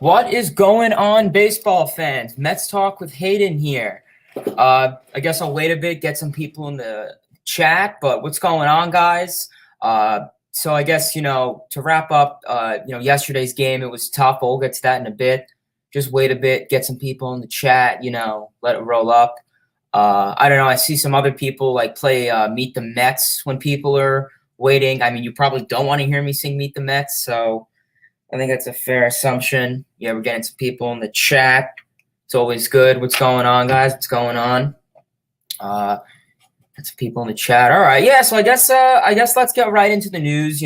What is going on, baseball fans? Mets Talk with Hayden here. I guess I'll wait a bit, get some people in the chat, but what's going on, guys? So I guess, to wrap up, yesterday's game, it was tough. We'll get to that in a bit. Just wait a bit, get some people in the chat, let it roll up. I don't know. I see some other people play Meet the Mets when people are waiting. I mean, you probably don't want to hear me sing Meet the Mets, so I think that's a fair assumption. Yeah, we're getting some people in the chat. It's always good. What's going on, guys? What's going on? Got some people in the chat. All right, yeah. So I guess let's get right into the news.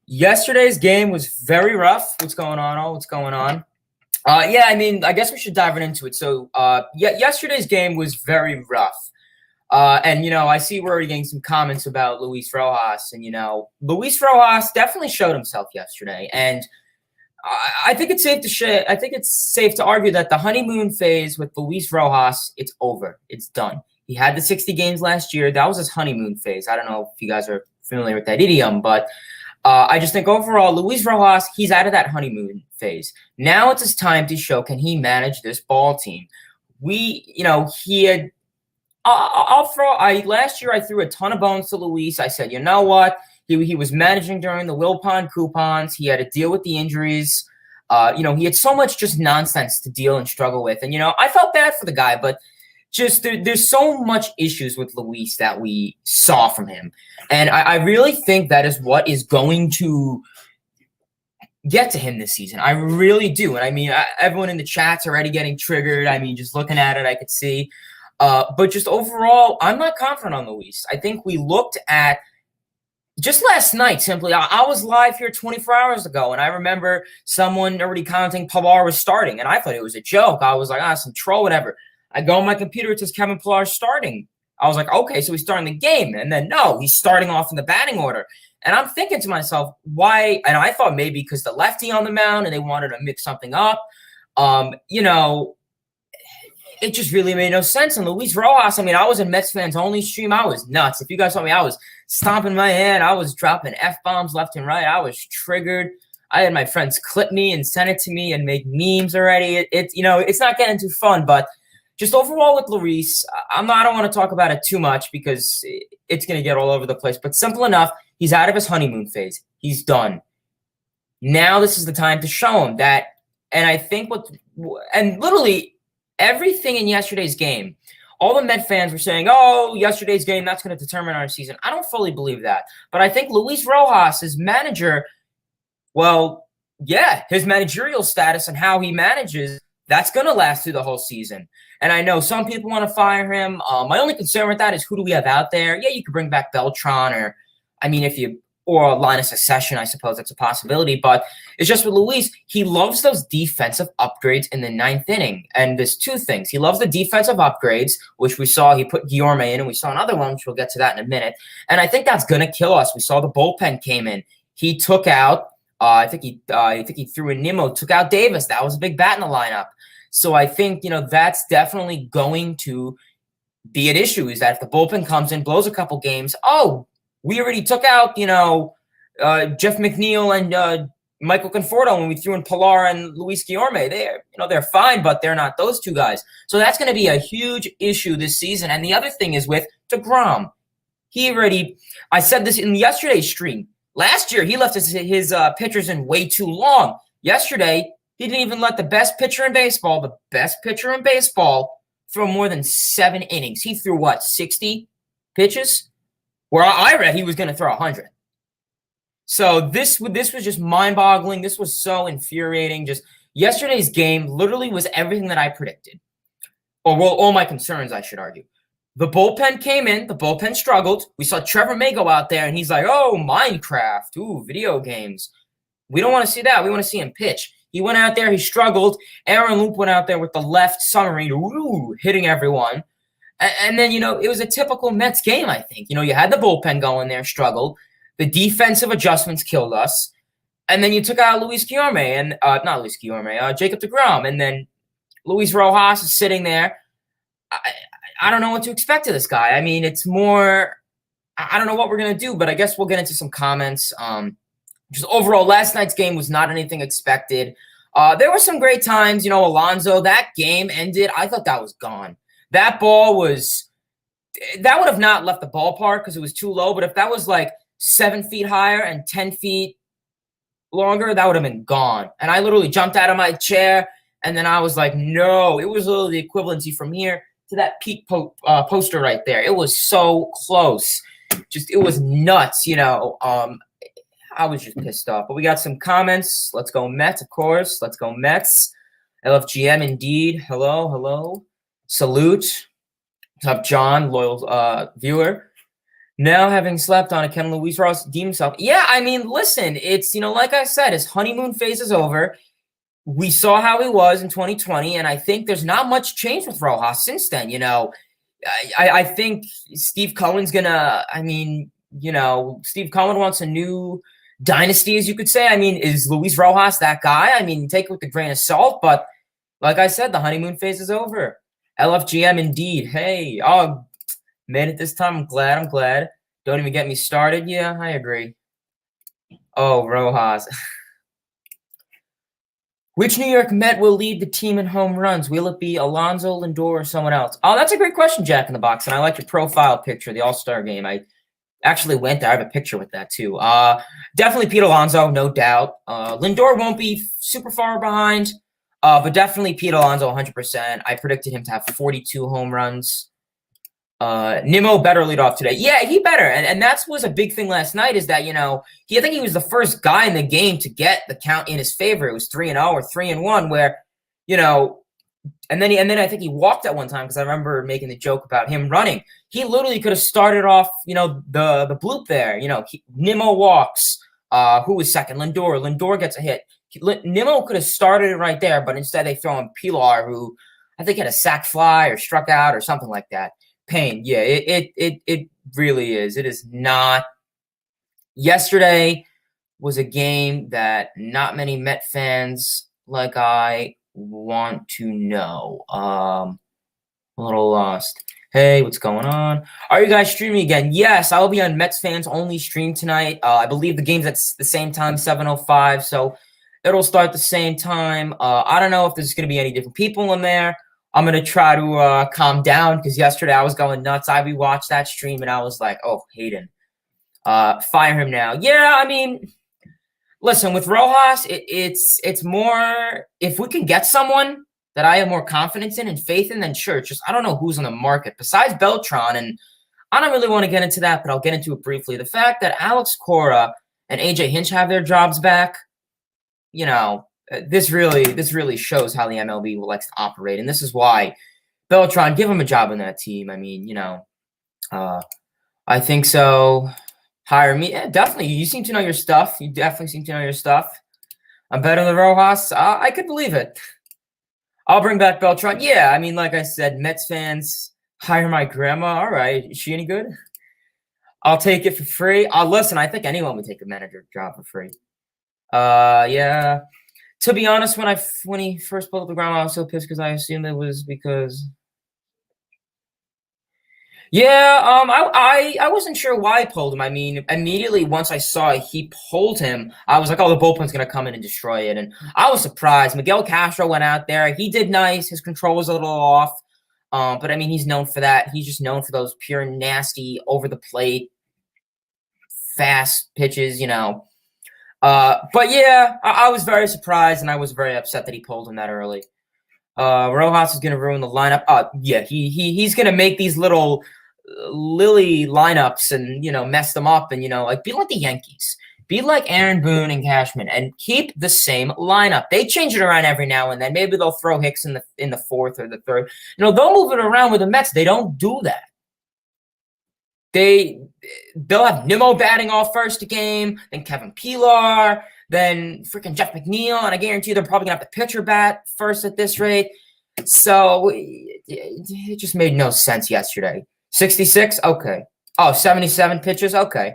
Yesterday's game was very rough. What's going on? What's going on? Yeah, I mean, I guess we should dive right into it. So, yesterday's game was very rough. And I see we're already getting some comments about Luis Rojas, and Luis Rojas definitely showed himself yesterday, and I think it's safe to argue that the honeymoon phase with Luis Rojas, it's over, it's done. He had the 60 games last year. That was his honeymoon phase. I don't know if you guys are familiar with that idiom, but I just think overall, Luis Rojas, he's out of that honeymoon phase. Now it's his time to show, can he manage this ball team? He had. Last year I threw a ton of bones to Luis. I said, you know what? He was managing during the Wilpon coupons. He had to deal with the injuries. He had so much just nonsense to deal and struggle with. And, I felt bad for the guy, but just there's so much issues with Luis that we saw from him. And I really think that is what is going to get to him this season. I really do. And I mean, everyone in the chat's already getting triggered. I mean, just looking at it, I could see. But just overall, I'm not confident on Luis. I think we looked at just last night, simply, I was live here 24 hours ago, and I remember someone already commenting Pilar was starting, and I thought it was a joke. I was like, some troll, whatever. I go on my computer, it says Kevin Pillar starting. I was like, okay, so he's starting the game. And then, no, he's starting off in the batting order. And I'm thinking to myself, why? And I thought maybe because the lefty on the mound and they wanted to mix something up. It just really made no sense. And Luis Rojas, I mean, I was in Mets fans only stream. I was nuts. If you guys saw me, I was stomping my head. I was dropping F-bombs left and right. I was triggered. I had my friends clip me and send it to me and make memes already. It's not getting too fun, but just overall with Luis, I don't want to talk about it too much because it's going to get all over the place. But simple enough, he's out of his honeymoon phase. He's done. Now this is the time to show him that. And I think literally everything in yesterday's game, all the Met fans were saying, oh, yesterday's game, that's going to determine our season. I don't fully believe that. But I think Luis Rojas, his manager, his managerial status and how he manages, that's going to last through the whole season. And I know some people want to fire him. My only concern with that is who do we have out there? Yeah, you could bring back Beltran or Linus Accession, I suppose that's a possibility. But it's just with Luis, he loves those defensive upgrades in the ninth inning. And there's two things. He loves the defensive upgrades, which we saw he put Guillorme in, and we saw another one, which we'll get to that in a minute. And I think that's going to kill us. We saw the bullpen came in. He took out, I think he threw in Nimmo, took out Davis. That was a big bat in the lineup. So I think, that's definitely going to be an issue, is that if the bullpen comes in, blows a couple games, we already took out, Jeff McNeil and Michael Conforto when we threw in Pilar and Luis Guillorme. They're fine, but they're not those two guys. So that's going to be a huge issue this season. And the other thing is with DeGrom. I said this in yesterday's stream. Last year, he left his pitchers in way too long. Yesterday, he didn't even let the best pitcher in baseball, throw more than 7 innings. He threw, 60 pitches? Where I read he was going to throw 100. So this was just mind-boggling. This was so infuriating. Just yesterday's game literally was everything that I predicted. All my concerns, I should argue. The bullpen came in. The bullpen struggled. We saw Trevor May go out there, and he's like, oh, Minecraft. Ooh, video games. We don't want to see that. We want to see him pitch. He went out there. He struggled. Aaron Loop went out there with the left submarine, hitting everyone. And then, it was a typical Mets game, I think. You had the bullpen going there, struggled. The defensive adjustments killed us. And then you took out Luis Guillorme, and not Luis Guillorme, Jacob deGrom. And then Luis Rojas is sitting there. I don't know what to expect of this guy. I mean, it's more – I don't know what we're going to do, but I guess we'll get into some comments. Just overall, last night's game was not anything expected. There were some great times. Alonso, that game ended. I thought that was gone. That ball was – that would have not left the ballpark because it was too low. But if that was like 7 feet higher and 10 feet longer, that would have been gone. And I literally jumped out of my chair, and then I was like, no. It was literally the equivalency from here to that peak poster right there. It was so close. It was nuts, I was just pissed off. But we got some comments. Let's go Mets, of course. Let's go Mets. LFGM, indeed. Hello. Salute. What's up, John, loyal viewer? Now, having slept on it, can Luis Ross deem himself? Yeah, I mean, listen, it's, like I said, his honeymoon phase is over. We saw how he was in 2020, and I think there's not much change with Rojas since then, I think Steve Cohen's going to, Steve Cohen wants a new dynasty, as you could say. I mean, is Luis Rojas that guy? I mean, take it with a grain of salt, but like I said, the honeymoon phase is over. LFGM, indeed. Hey, made it this time. I'm glad. Don't even get me started. Yeah, I agree. Oh, Rojas. Which New York Met will lead the team in home runs? Will it be Alonso, Lindor, or someone else? Oh, that's a great question, Jack in the Box, and I like your profile picture, the All-Star game. I actually went there. I have a picture with that, too. Definitely Pete Alonso, no doubt. Lindor won't be super far behind, but definitely Pete Alonso, 100%. I predicted him to have 42 home runs. Nimmo better lead off today. Yeah, he better. And that was a big thing last night is that, I think he was the first guy in the game to get the count in his favor. It was 3-0 or 3-1 where, and then I think he walked at one time because I remember making the joke about him running. He literally could have started off, the bloop there. Nimmo walks. Who was second? Lindor. Lindor gets a hit. Nimmo could have started it right there, but instead they throw in Pilar, who I think had a sac fly or struck out or something like that. Pain. Yeah, it really is. It is not. Yesterday was a game that not many Met fans like I want to know. A little lost. Hey, what's going on? Are you guys streaming again? Yes, I will be on Mets fans only stream tonight. I believe the game's at the same time, 7:05, so it'll start the same time. I don't know if there's going to be any different people in there. I'm going to try to calm down because yesterday I was going nuts. I rewatched that stream and I was like, oh, Hayden, fire him now. Yeah, I mean, listen, with Rojas, it's more if we can get someone that I have more confidence in and faith in, then sure. Just I don't know who's on the market besides Beltran, and I don't really want to get into that, but I'll get into it briefly. The fact that Alex Cora and AJ Hinch have their jobs back, this really shows how the MLB likes to operate, and this is why Beltran, give him a job on that team. I mean, I think so. Hire me, yeah, definitely. You seem to know your stuff. You definitely seem to know your stuff. I'm better than Rojas. I could believe it. I'll bring back Beltran. Yeah, I mean, like I said, Mets fans hire my grandma. All right, is she any good? I'll take it for free. Listen, I think anyone would take a manager job for free. Yeah. To be honest, when he first pulled up the ground, I was so pissed because I assumed it was because. Yeah, I wasn't sure why he pulled him. I mean, immediately once I saw he pulled him, I was like, oh, the bullpen's gonna come in and destroy it. And I was surprised. Miguel Castro went out there. He did nice. His control was a little off. But I mean, he's known for that. He's just known for those pure nasty, over the plate, fast pitches, But yeah, I was very surprised and I was very upset that he pulled him that early. Rojas is gonna ruin the lineup. Yeah, he's gonna make these little lily lineups and mess them up and be like the Yankees. Be like Aaron Boone and Cashman and keep the same lineup. They change it around every now and then. Maybe they'll throw Hicks in the fourth or the third. They'll move it around with the Mets. They don't do that. They'll have Nimmo batting off first game, then Kevin Pilar, then freaking Jeff McNeil, and I guarantee they're probably gonna have the pitcher bat first at this rate. So it just made no sense yesterday. 66, okay. Oh, 77 pitches, okay.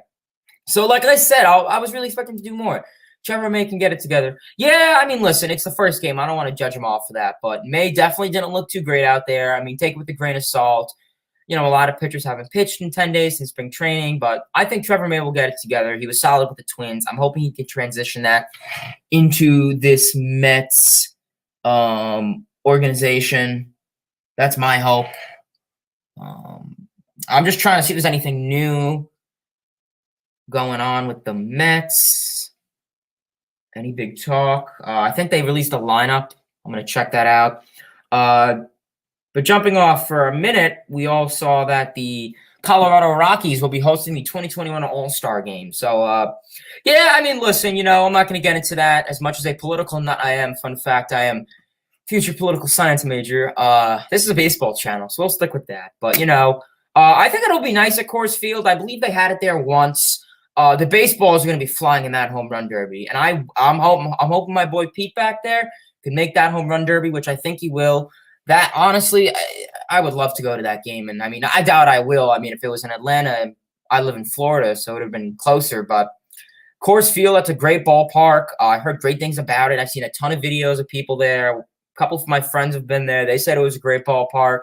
So like I said, I was really expecting to do more. Trevor May can get it together. Yeah, I mean, listen, it's the first game. I don't want to judge him off for that, but May definitely didn't look too great out there. I mean, take it with a grain of salt. a lot of pitchers haven't pitched in 10 days since spring training, but I think Trevor May will get it together. He was solid with the Twins. I'm hoping he can transition that into this Mets organization. That's my hope. I'm just trying to see if there's anything new going on with the Mets. Any big talk? I think they released a lineup. I'm going to check that out. But jumping off for a minute, we all saw that the Colorado Rockies will be hosting the 2021 All-Star Game. So, yeah, I mean, listen, I'm not going to get into that as much as a political nut I am. Fun fact, I am future political science major. This is a baseball channel, so we'll stick with that. But, I think it'll be nice at Coors Field. I believe they had it there once. The baseballs are going to be flying in that home run derby. And I'm hoping my boy Pete back there can make that home run derby, which I think he will. That, honestly, I would love to go to that game. And, I mean, I doubt I will. I mean, if it was in Atlanta, I live in Florida, so it would have been closer. But Coors Field, that's a great ballpark. I heard great things about it. I've seen a ton of videos of people there. A couple of my friends have been there. They said it was a great ballpark.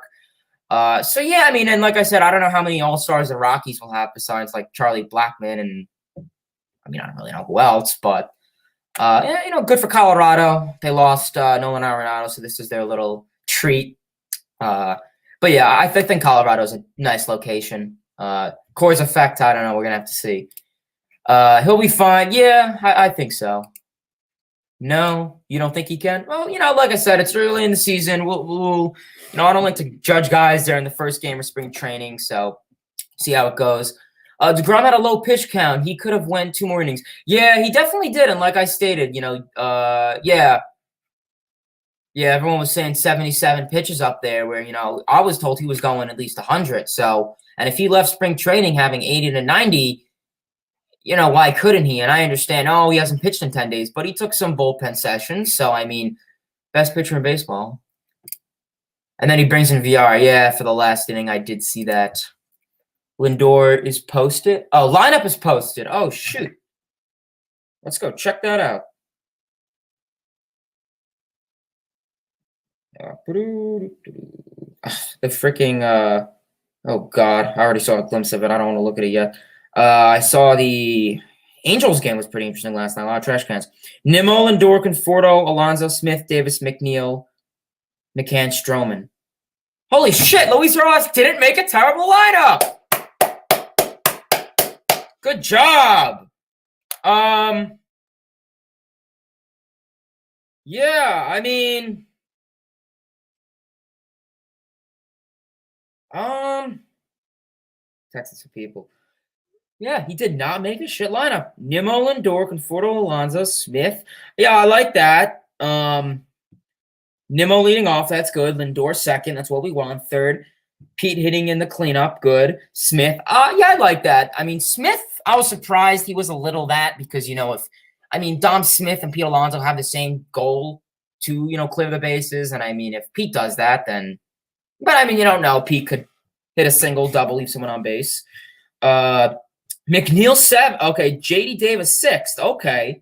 So, yeah, I mean, and like I said, I don't know how many All-Stars the Rockies will have besides, like, Charlie Blackmon and, I mean, I don't really know who else. But, yeah, good for Colorado. They lost Nolan Arenado, so this is their little treat. But yeah, I think Colorado's a nice location. Coors Effect, I don't know. We're gonna have to see. He'll be fine. Yeah, I think so. No, you don't think he can? Well, like I said, it's early in the season. We'll I don't like to judge guys during the first game of spring training, so see how it goes. DeGrom had a low pitch count. He could have went 2 more innings. Yeah, he definitely did. And like I stated, yeah. Yeah, everyone was saying 77 pitches up there where, I was told he was going at least 100. So, and if he left spring training having 80 to 90, why couldn't he? And I understand, he hasn't pitched in 10 days, but he took some bullpen sessions. So, I mean, best pitcher in baseball. And then he brings in VR. Yeah, for the last inning, I did see that. Lindor is posted. Oh, lineup is posted. Oh, shoot. Let's go check that out. The freaking oh god, I already saw a glimpse of it. I don't want to look at it yet. I saw the Angels game was pretty interesting last night. A lot of trash cans. Nimmo, Lindor, Conforto, Alonso, Smith, Davis, McNeil, McCann, Stroman. Holy shit, Luis Rojas didn't make a terrible lineup. Good job. Yeah, I mean, Texas people. Yeah, he did not make a shit lineup. Nimmo, Lindor, Conforto, Alonso, Smith. Yeah, I like that. Nimmo leading off, that's good. Lindor second, that's what we want. Third, Pete hitting in the cleanup, good. Smith, yeah, I like that. I mean, Smith, I was surprised he was a little that because, Dom Smith and Pete Alonso have the same goal to, clear the bases. And, I mean, if Pete does that, then – but, I mean, you don't know. Pete could hit a single, double, leave someone on base. McNeil 7. Okay, J.D. Davis 6th. Okay.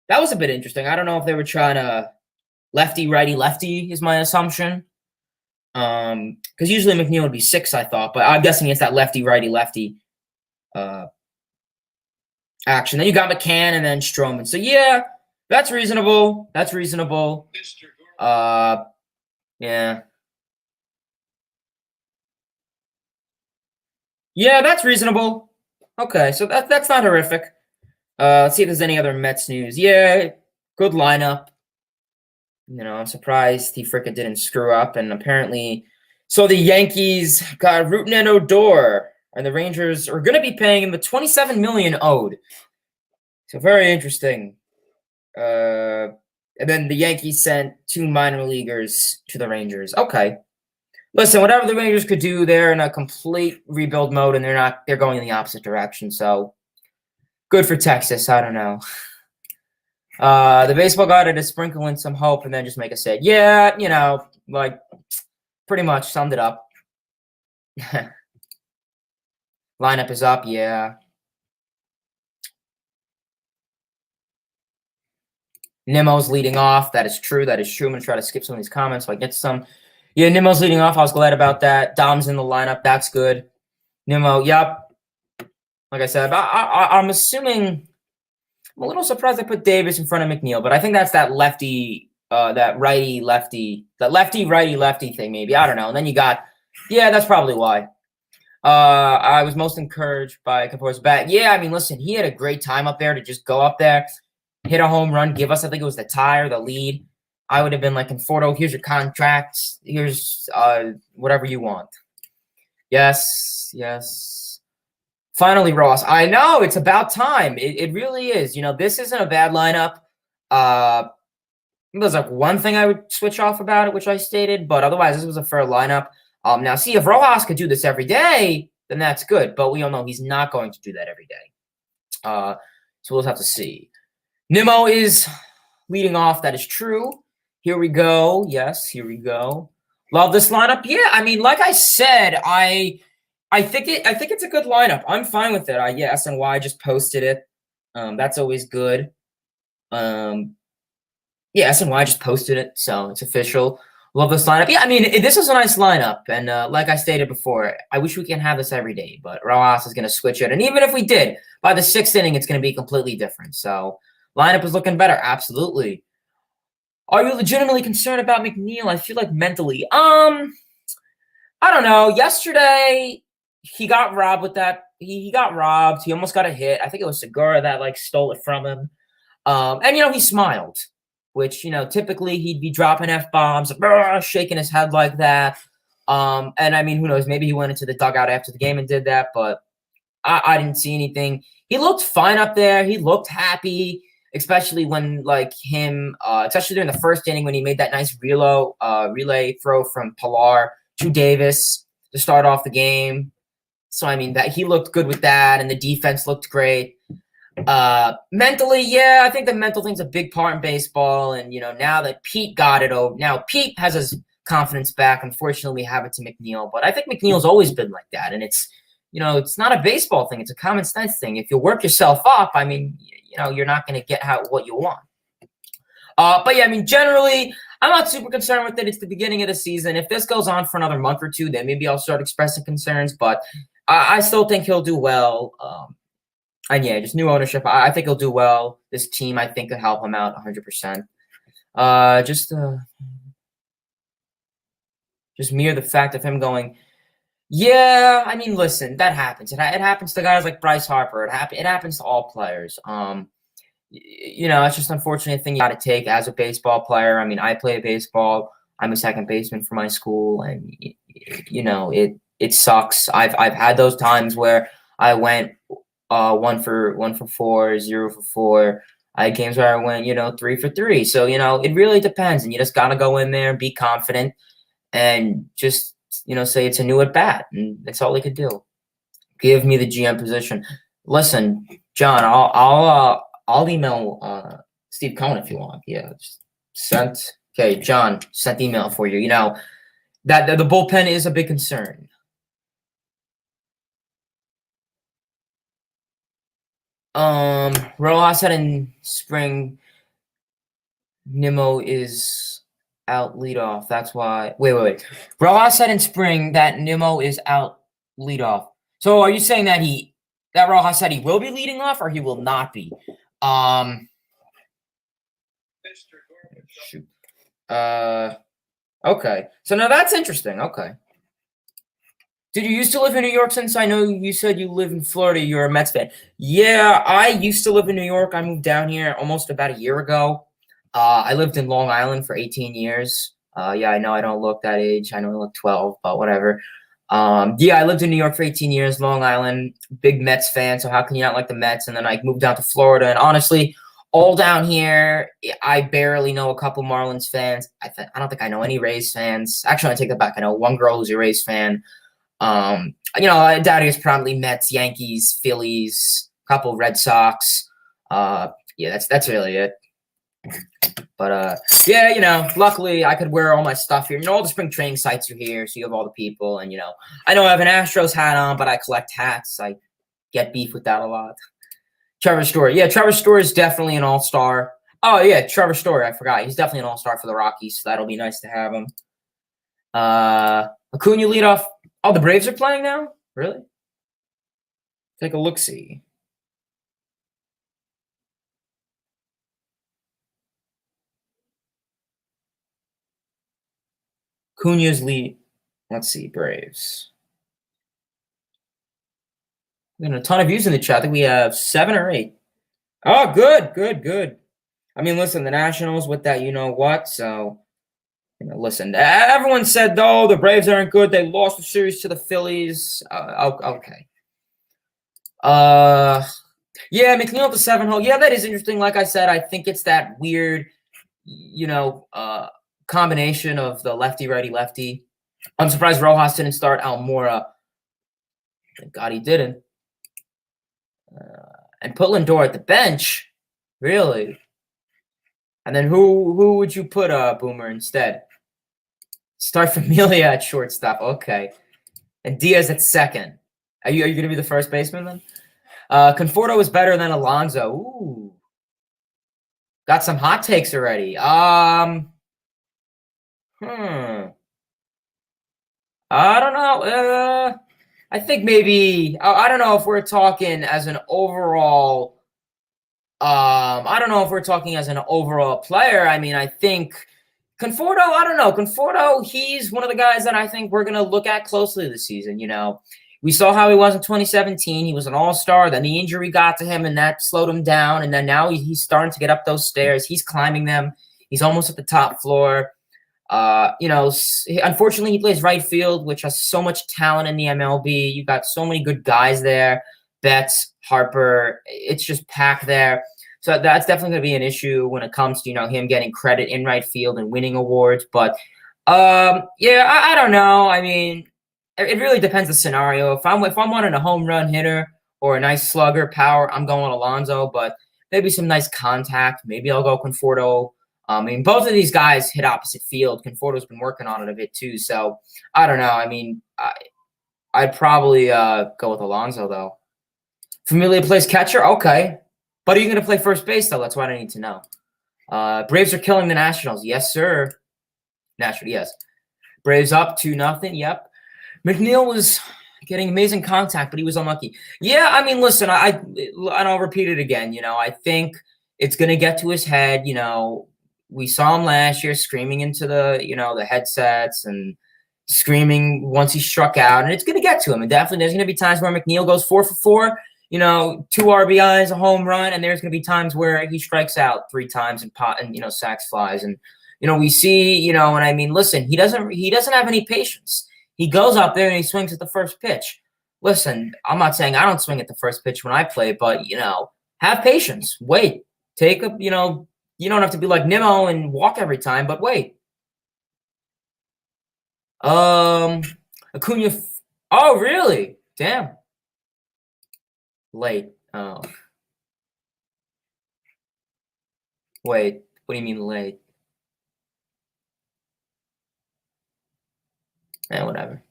That was a bit interesting. I don't know if they were trying to lefty, righty, lefty is my assumption. Because usually McNeil would be 6, I thought. But I'm guessing it's that lefty, righty, lefty action. Then you got McCann and then Stroman. So, yeah, that's reasonable. That's reasonable. Yeah. Yeah, that's reasonable. Okay, so that's not horrific. Let's see if there's any other Mets news. Yeah, good lineup. I'm surprised he frickin' didn't screw up. And apparently, so the Yankees got Rutan and Odor, and the Rangers are going to be paying him the $27 million owed. So very interesting. And then the Yankees sent 2 minor leaguers to the Rangers. Okay. Listen, whatever the Rangers could do, they're in a complete rebuild mode, and they're going in the opposite direction. So good for Texas. I don't know. The baseball guy had to sprinkle in some hope and then just make a say, yeah, pretty much summed it up. Lineup is up, yeah. Nimmo's leading off. That is true. I'm going to try to skip some of these comments so I get some. Yeah, Nimmo's leading off. I was glad about that. Dom's in the lineup. That's good. Nimmo, yep. Like I said, I'm assuming. I'm a little surprised I put Davis in front of McNeil, but I think that's that lefty, that righty lefty, that lefty righty lefty thing. Maybe I don't know. And then you got, yeah, that's probably why. I was most encouraged by Composer's bat. Yeah, I mean, listen, he had a great time up there to just go up there, hit a home run, give us, I think it was the tie or the lead. I would have been like, Conforto, here's your contract. Here's whatever you want. Yes, yes. Finally, Ross. I know, it's about time. It really is. You know, this isn't a bad lineup. There's like one thing I would switch off about it, which I stated, but otherwise, this was a fair lineup. Now, see, if Rojas could do this every day, then that's good. But we all know he's not going to do that every day. So we'll have to see. Nimmo is leading off. That is true. Here we go. Yes, here we go. Love this lineup. Yeah, I mean, like I said, I think it's a good lineup. I'm fine with it. Yeah, SNY just posted it. That's always good. Yeah, SNY just posted it, so it's official. Love this lineup. Yeah, I mean, this is a nice lineup, and like I stated before, I wish we can have this every day, but Rojas is going to switch it, and even if we did, by the 6th inning, it's going to be completely different. So lineup is looking better, absolutely. Are you legitimately concerned about McNeil? I feel like mentally, I don't know. Yesterday, he got robbed with that. He got robbed. He almost got a hit. I think it was Segura that like stole it from him. And you know, he smiled, which, you know, typically he'd be dropping F-bombs, shaking his head like that. And I mean, who knows? Maybe he went into the dugout after the game and did that, but I didn't see anything. He looked fine up there. He looked happy, especially when like him, especially during the first inning when he made that nice relay throw from Pilar to Davis to start off the game. So, I mean, that he looked good with that, and the defense looked great. Mentally, yeah, I think the mental thing's a big part in baseball. And, you know, now that Pete got it over, now Pete has his confidence back. Unfortunately, we have it to McNeil, but I think McNeil's always been like that. And it's, you know, it's not a baseball thing. It's a common sense thing. If you work yourself up, I mean, you know, you're not going to get what you want. But yeah, I mean, generally, I'm not super concerned with it. It's the beginning of the season. If this goes on for another month or two, then maybe I'll start expressing concerns, but I still think he'll do well. And yeah, just new ownership. I think he'll do well. This team, I think, could help him out 100%. Just mere the fact of him going, yeah, I mean, listen, that happens. It happens to guys like Bryce Harper. It happens to all players. You know, it's just unfortunate thing you got to take as a baseball player. I mean, I play baseball. I'm a second baseman for my school, and you know, it sucks. I've had those times where I went 1 for 4, 0 for 4. I had games where I went, you know, 3 for 3. So, you know, it really depends, and you just gotta go in there and be confident, and just, you know, say it's a new at bat, and that's all he could do. Give me the GM position. Listen, John, I'll email Steve Cohen if you want. Yeah, just sent. Okay, John, sent email for you. You know that the bullpen is a big concern. Rojas said in spring, Nimmo is out leadoff. That's why. Wait. Rojas said in spring that Nimmo is out leadoff. So are you saying that Rojas said he will be leading off, or he will not be? Shoot. Okay. So now that's interesting. Okay. Did you used to live in New York? Since I know you said you live in Florida, you're a Mets fan. Yeah, I used to live in New York. I moved down here almost about a year ago. I lived in Long Island for 18 years. Yeah, I know I don't look that age. I know I look 12, but whatever. Yeah, I lived in New York for 18 years, Long Island, big Mets fan. So how can you not like the Mets? And then I moved down to Florida. And honestly, all down here, I barely know a couple Marlins fans. I don't think I know any Rays fans. Actually, I take that back. I know one girl who's a Rays fan. You know, down here is probably Mets, Yankees, Phillies, a couple Red Sox. Yeah, that's really it. But yeah, you know, luckily I could wear all my stuff here. You know, all the spring training sites are here, so you have all the people. And you know, I know I have an Astros hat on, but I collect hats. I get beef with that a lot. Trevor Story, yeah, Trevor Story is definitely an all-star. Oh yeah, Trevor Story, I forgot. He's definitely an all-star for the Rockies, so that'll be nice to have him. Acuna lead off. Oh, the Braves are playing now? Really? Take a look-see. Acuna's lead. Let's see, Braves. We're getting a ton of views in the chat. I think we have 7 or 8. Oh, good, good, good. I mean, listen, the Nationals with that, you know what? So, listen, everyone said, oh, the Braves aren't good. They lost the series to the Phillies. Okay. Yeah, McNeil at the 7-hole. Yeah, that is interesting. Like I said, I think it's that weird, combination of the lefty, righty, lefty. I'm surprised Rojas didn't start Almora. Thank God he didn't. And put Lindor at the bench. Really? And then who would you put Boomer instead? Start Familia at shortstop. Okay. And Diaz at second. Are you going to be the first baseman then? Conforto is better than Alonso. Ooh. Got some hot takes already. I don't know. I think maybe I don't know if we're talking as an overall. I don't know if we're talking as an overall player. I mean, I think Conforto. I don't know. Conforto. He's one of the guys that I think we're gonna look at closely this season. We saw how he was in 2017. He was an all-star. Then the injury got to him, and that slowed him down. And then now he's starting to get up those stairs. He's climbing them. He's almost at the top floor. Unfortunately, he plays right field, which has so much talent in the MLB. You got so many good guys there. Betts, Harper. It's just packed there. So that's definitely going to be an issue when it comes to, him getting credit in right field and winning awards. But, I don't know. I mean, it really depends the scenario. If I'm wanting a home run hitter or a nice slugger power, I'm going Alonso. But maybe some nice contact. Maybe I'll go Conforto. I mean, both of these guys hit opposite field. Conforto's been working on it a bit too. So I don't know. I mean, I'd probably go with Alonso though. Familia plays catcher. Okay. But are you going to play first base, though? That's what I need to know. Braves are killing the Nationals. Yes, sir. National, yes. Braves up 2-0. Yep. McNeil was getting amazing contact, but he was unlucky. Yeah, I mean, listen, and I'll repeat it again. I think it's going to get to his head. We saw him last year screaming into the headsets and screaming once he struck out, and it's going to get to him. And definitely there's going to be times where McNeil goes 4 for 4. 2 RBIs, a home run, and there's going to be times where he strikes out 3 times and sacks flies. And we see, and I mean, listen, he doesn't have any patience. He goes up there and he swings at the first pitch. Listen, I'm not saying I don't swing at the first pitch when I play, but have patience. Wait, take a, you don't have to be like Nimmo and walk every time, but wait. Acuna. Oh, really? Damn. Late. Oh. Wait, what do you mean late? Whatever.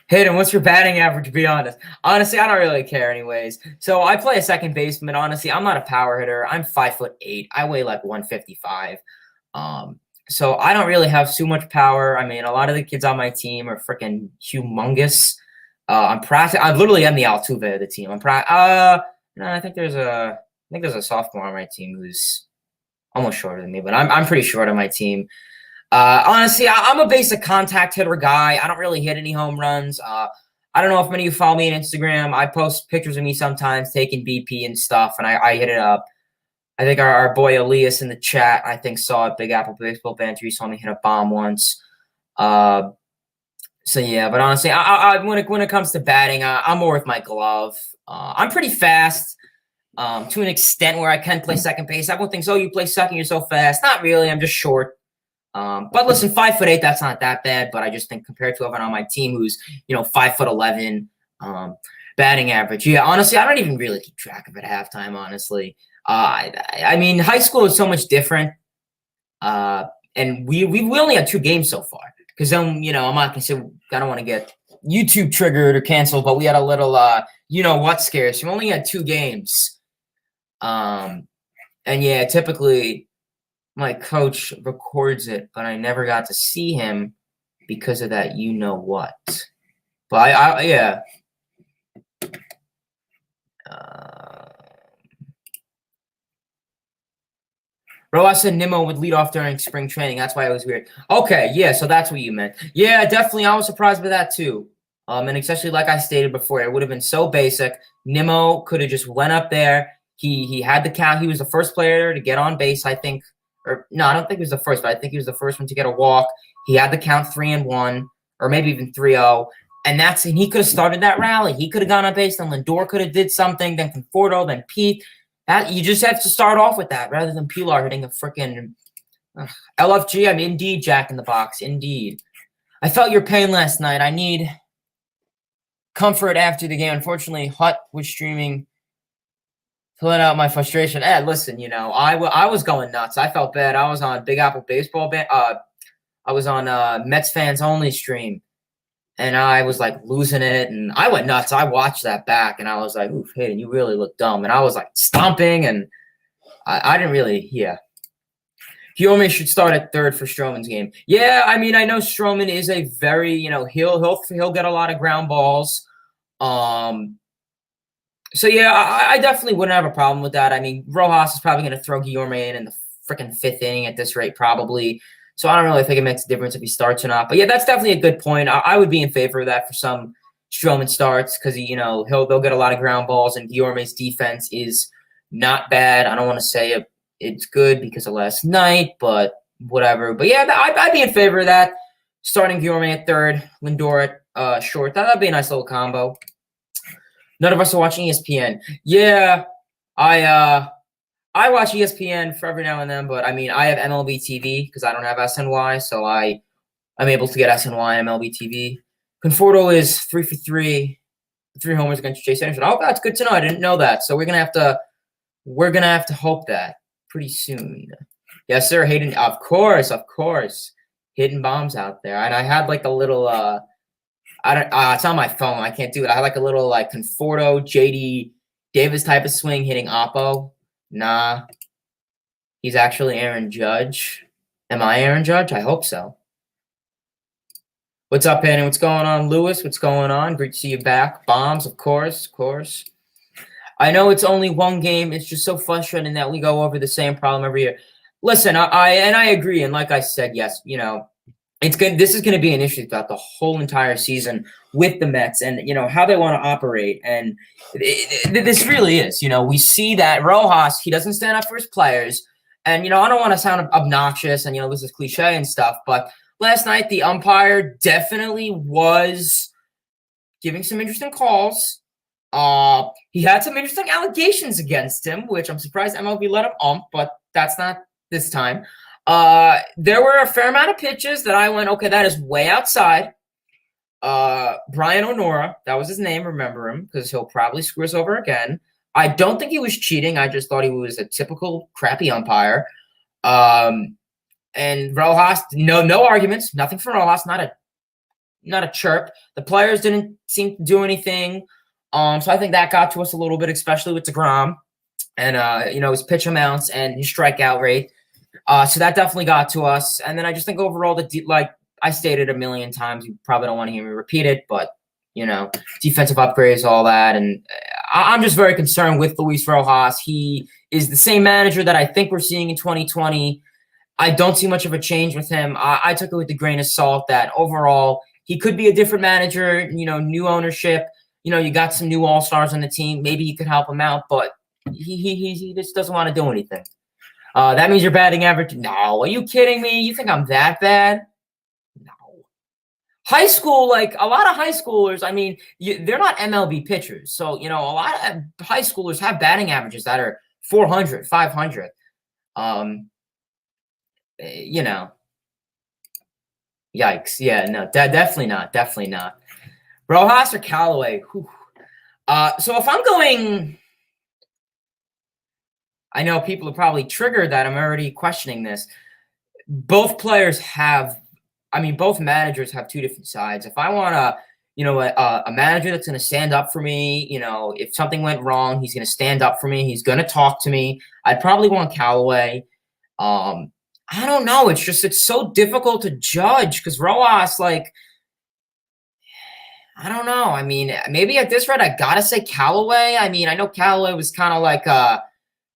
Hayden, what's your batting average, be honest? Honestly, I don't really care anyways. So I play a second baseman. Honestly, I'm not a power hitter. I'm 5'8". I weigh like 155. So I don't really have too much power. I mean, a lot of the kids on my team are freaking humongous. I literally am the Altuve of the team. No, I think there's a sophomore on my team who's almost shorter than me, but I'm pretty short on my team. Honestly, I'm a basic contact hitter guy. I don't really hit any home runs. I don't know if many of you follow me on Instagram. I post pictures of me sometimes taking BP and stuff, and I hit it up. I think our boy Elias in the chat, I think, saw it. Big Apple Baseball Banter. He saw me hit a bomb once. So yeah, but honestly, when it comes to batting, I'm more with my glove. I'm pretty fast to an extent where I can play second base. Everyone thinks, oh, you play second, you're so fast. Not really. I'm just short. But listen, 5'8", that's not that bad. But I just think compared to everyone on my team who's 5'11", batting average. Yeah, honestly, I don't even really keep track of it at halftime. Honestly, I mean, high school is so much different. And we only had 2 games so far. Because then, I'm not going to say, I don't want to get YouTube triggered or canceled, but we had a little, what scares. We only had 2 games. And yeah, typically my coach records it, but I never got to see him because of that, you know what. But yeah. Rojas said Nimmo would lead off during spring training. That's why it was weird. Okay, yeah, so that's what you meant. Yeah, definitely. I was surprised by that too. And especially like I stated before, it would have been so basic. Nimmo could have just went up there. He had the count. He was the first player to get on base, I think. Or no, I don't think he was the first, but I think he was the first one to get a walk. He had the count 3-1, or maybe even 3-0. And he could have started that rally. He could have gone on base. Then Lindor could have did something. Then Conforto. Then Pete. You just have to start off with that rather than Pilar hitting a freaking LFG. I mean, indeed, Jack in the Box. Indeed. I felt your pain last night. I need comfort after the game. Unfortunately, Hut was streaming to let out my frustration. Listen, I was going nuts. I felt bad. I was on Big Apple Baseball. I was on Mets Fans Only stream. And I was like losing it, and I went nuts. I watched that back, and I was like, "Oof, Hayden, you really look dumb." And I was like stomping, and I didn't really, yeah. Guillorme should start at third for Stroman's game. Yeah, I mean, I know Stroman is a very, he'll get a lot of ground balls. So yeah, I definitely wouldn't have a problem with that. I mean, Rojas is probably going to throw Guillorme in the freaking 5th inning at this rate, probably. So I don't really think it makes a difference if he starts or not. But yeah, that's definitely a good point. I would be in favor of that for some Stroman starts because they'll get a lot of ground balls, and Guillorme's defense is not bad. I don't want to say it's good because of last night, but whatever. But yeah, I'd be in favor of that. Starting Guillorme at third, Lindor at short. That'd be a nice little combo. None of us are watching ESPN. Yeah, I watch ESPN for every now and then, but I mean, I have MLB TV because I don't have SNY, so I'm able to get SNY MLB TV. Conforto is 3 for 3 homers against Chase Anderson. Oh, that's good to know. I didn't know that. So we're gonna have to hope that pretty soon. Yes, sir, Hayden. Of course, hitting bombs out there. And I had like a little it's on my phone. I can't do it. I had like a little like Conforto, JD Davis type of swing hitting Oppo. Nah, he's actually Aaron Judge. Am I Aaron Judge? I hope so. What's up, Annie? What's going on, Lewis? What's going on? Great to see you back. Bombs, of course. I know it's only one game. It's just so frustrating that we go over the same problem every year. Listen, I agree, and like I said, yes, it's good. This is going to be an issue throughout the whole entire season with the Mets and, how they want to operate. And this really is, we see that Rojas, he doesn't stand up for his players. And, I don't want to sound obnoxious and, this is cliche and stuff, but last night the umpire definitely was giving some interesting calls. He had some interesting allegations against him, which I'm surprised MLB let him ump, but that's not this time. There were a fair amount of pitches that I went, okay, that is way outside. Brian Onora, that was his name, remember him, because he'll probably screw us over again. I don't think he was cheating. I just thought he was a typical crappy umpire. And Rojas, no arguments, nothing from Rojas, not a chirp. The players didn't seem to do anything. So I think that got to us a little bit, especially with DeGrom and his pitch amounts and his strikeout rate. So that definitely got to us. And then I just think overall, like I stated a million times, you probably don't want to hear me repeat it, but, defensive upgrades, all that. And I'm just very concerned with Luis Rojas. He is the same manager that I think we're seeing in 2020. I don't see much of a change with him. I took it with a grain of salt that overall he could be a different manager, new ownership. You got some new all-stars on the team. Maybe he could help him out, but he just doesn't want to do anything. That means your batting average. No, are you kidding me? You think I'm that bad? No. High school, like a lot of high schoolers, I mean, they're not MLB pitchers. So, a lot of high schoolers have batting averages that are 400, 500. Yikes. Yeah, no, definitely not. Rojas or Callaway? So if I'm going, I know people are probably triggered that I'm already questioning this. Both managers have two different sides. If I want a manager that's going to stand up for me, if something went wrong, he's going to stand up for me. He's going to talk to me. I'd probably want Callaway. I don't know. It's so difficult to judge because Rojas, like, I don't know. I mean, maybe at this rate, I gotta say Callaway. I mean, I know Callaway was kind of like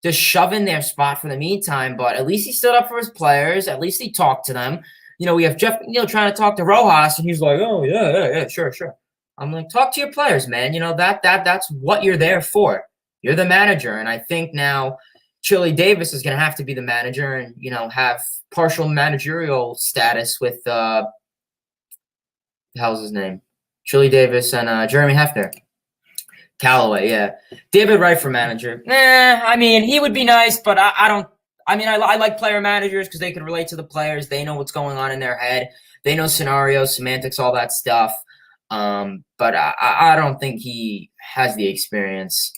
just shoving their spot for the meantime, but at least he stood up for his players. At least he talked to them. We have Jeff, trying to talk to Rojas, and he's like, "Oh yeah, sure, sure." I'm like, talk to your players, man. That's what you're there for. You're the manager, and I think now Chili Davis is going to have to be the manager, and have partial managerial status with the hell's his name, Chili Davis and Jeremy Hefner. Callaway, yeah. David Wright for manager. I mean, he would be nice, but I don't. I mean, I like player managers because they can relate to the players. They know what's going on in their head. They know scenarios, semantics, all that stuff. But I don't think he has the experience.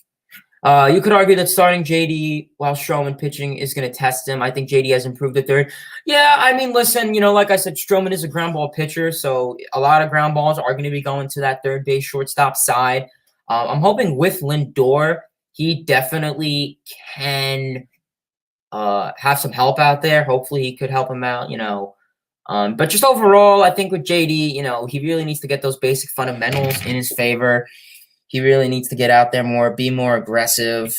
You could argue that starting JD while Stroman pitching is going to test him. I think JD has improved at third. Yeah, I mean, listen, like I said, Stroman is a ground ball pitcher, so a lot of ground balls are going to be going to that third base shortstop side. I'm hoping with Lindor, he definitely can have some help out there. Hopefully he could help him out, But just overall, I think with JD, he really needs to get those basic fundamentals in his favor. He really needs to get out there more, be more aggressive.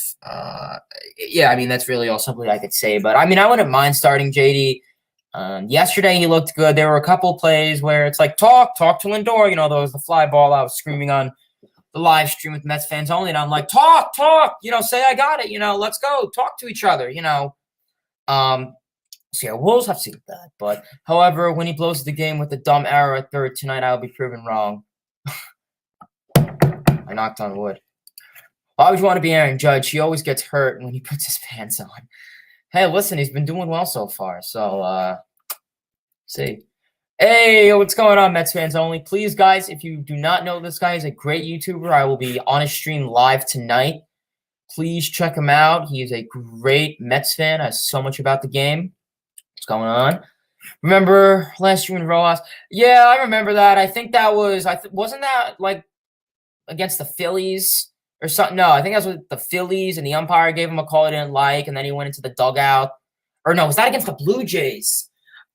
Yeah, I mean, that's really all simply I could say. But, I mean, I wouldn't mind starting JD. Yesterday he looked good. There were a couple plays where it's like, talk to Lindor. There was the fly ball I was screaming on the live stream with Mets fans only. And I'm like, talk, say I got it. Let's go. Talk to each other, So, yeah, we'll have to see with that. But, however, when he blows the game with the dumb error at third tonight, I'll be proven wrong. I knocked on wood. I always want to be Aaron Judge. He always gets hurt when he puts his pants on. Hey, listen, he's been doing well so far. So, see. Hey, what's going on, Mets fans only? Please, guys, if you do not know this guy is a great YouTuber, I will be on his stream live tonight. Please check him out. He is a great Mets fan. Has so much about the game. What's going on? Remember last year in Rojas? Yeah, I remember that. I think that was wasn't that like against the Phillies or something? No, I think that was with the Phillies, and the umpire gave him a call he didn't like, and then he went into the dugout. Or no, was that against the Blue Jays?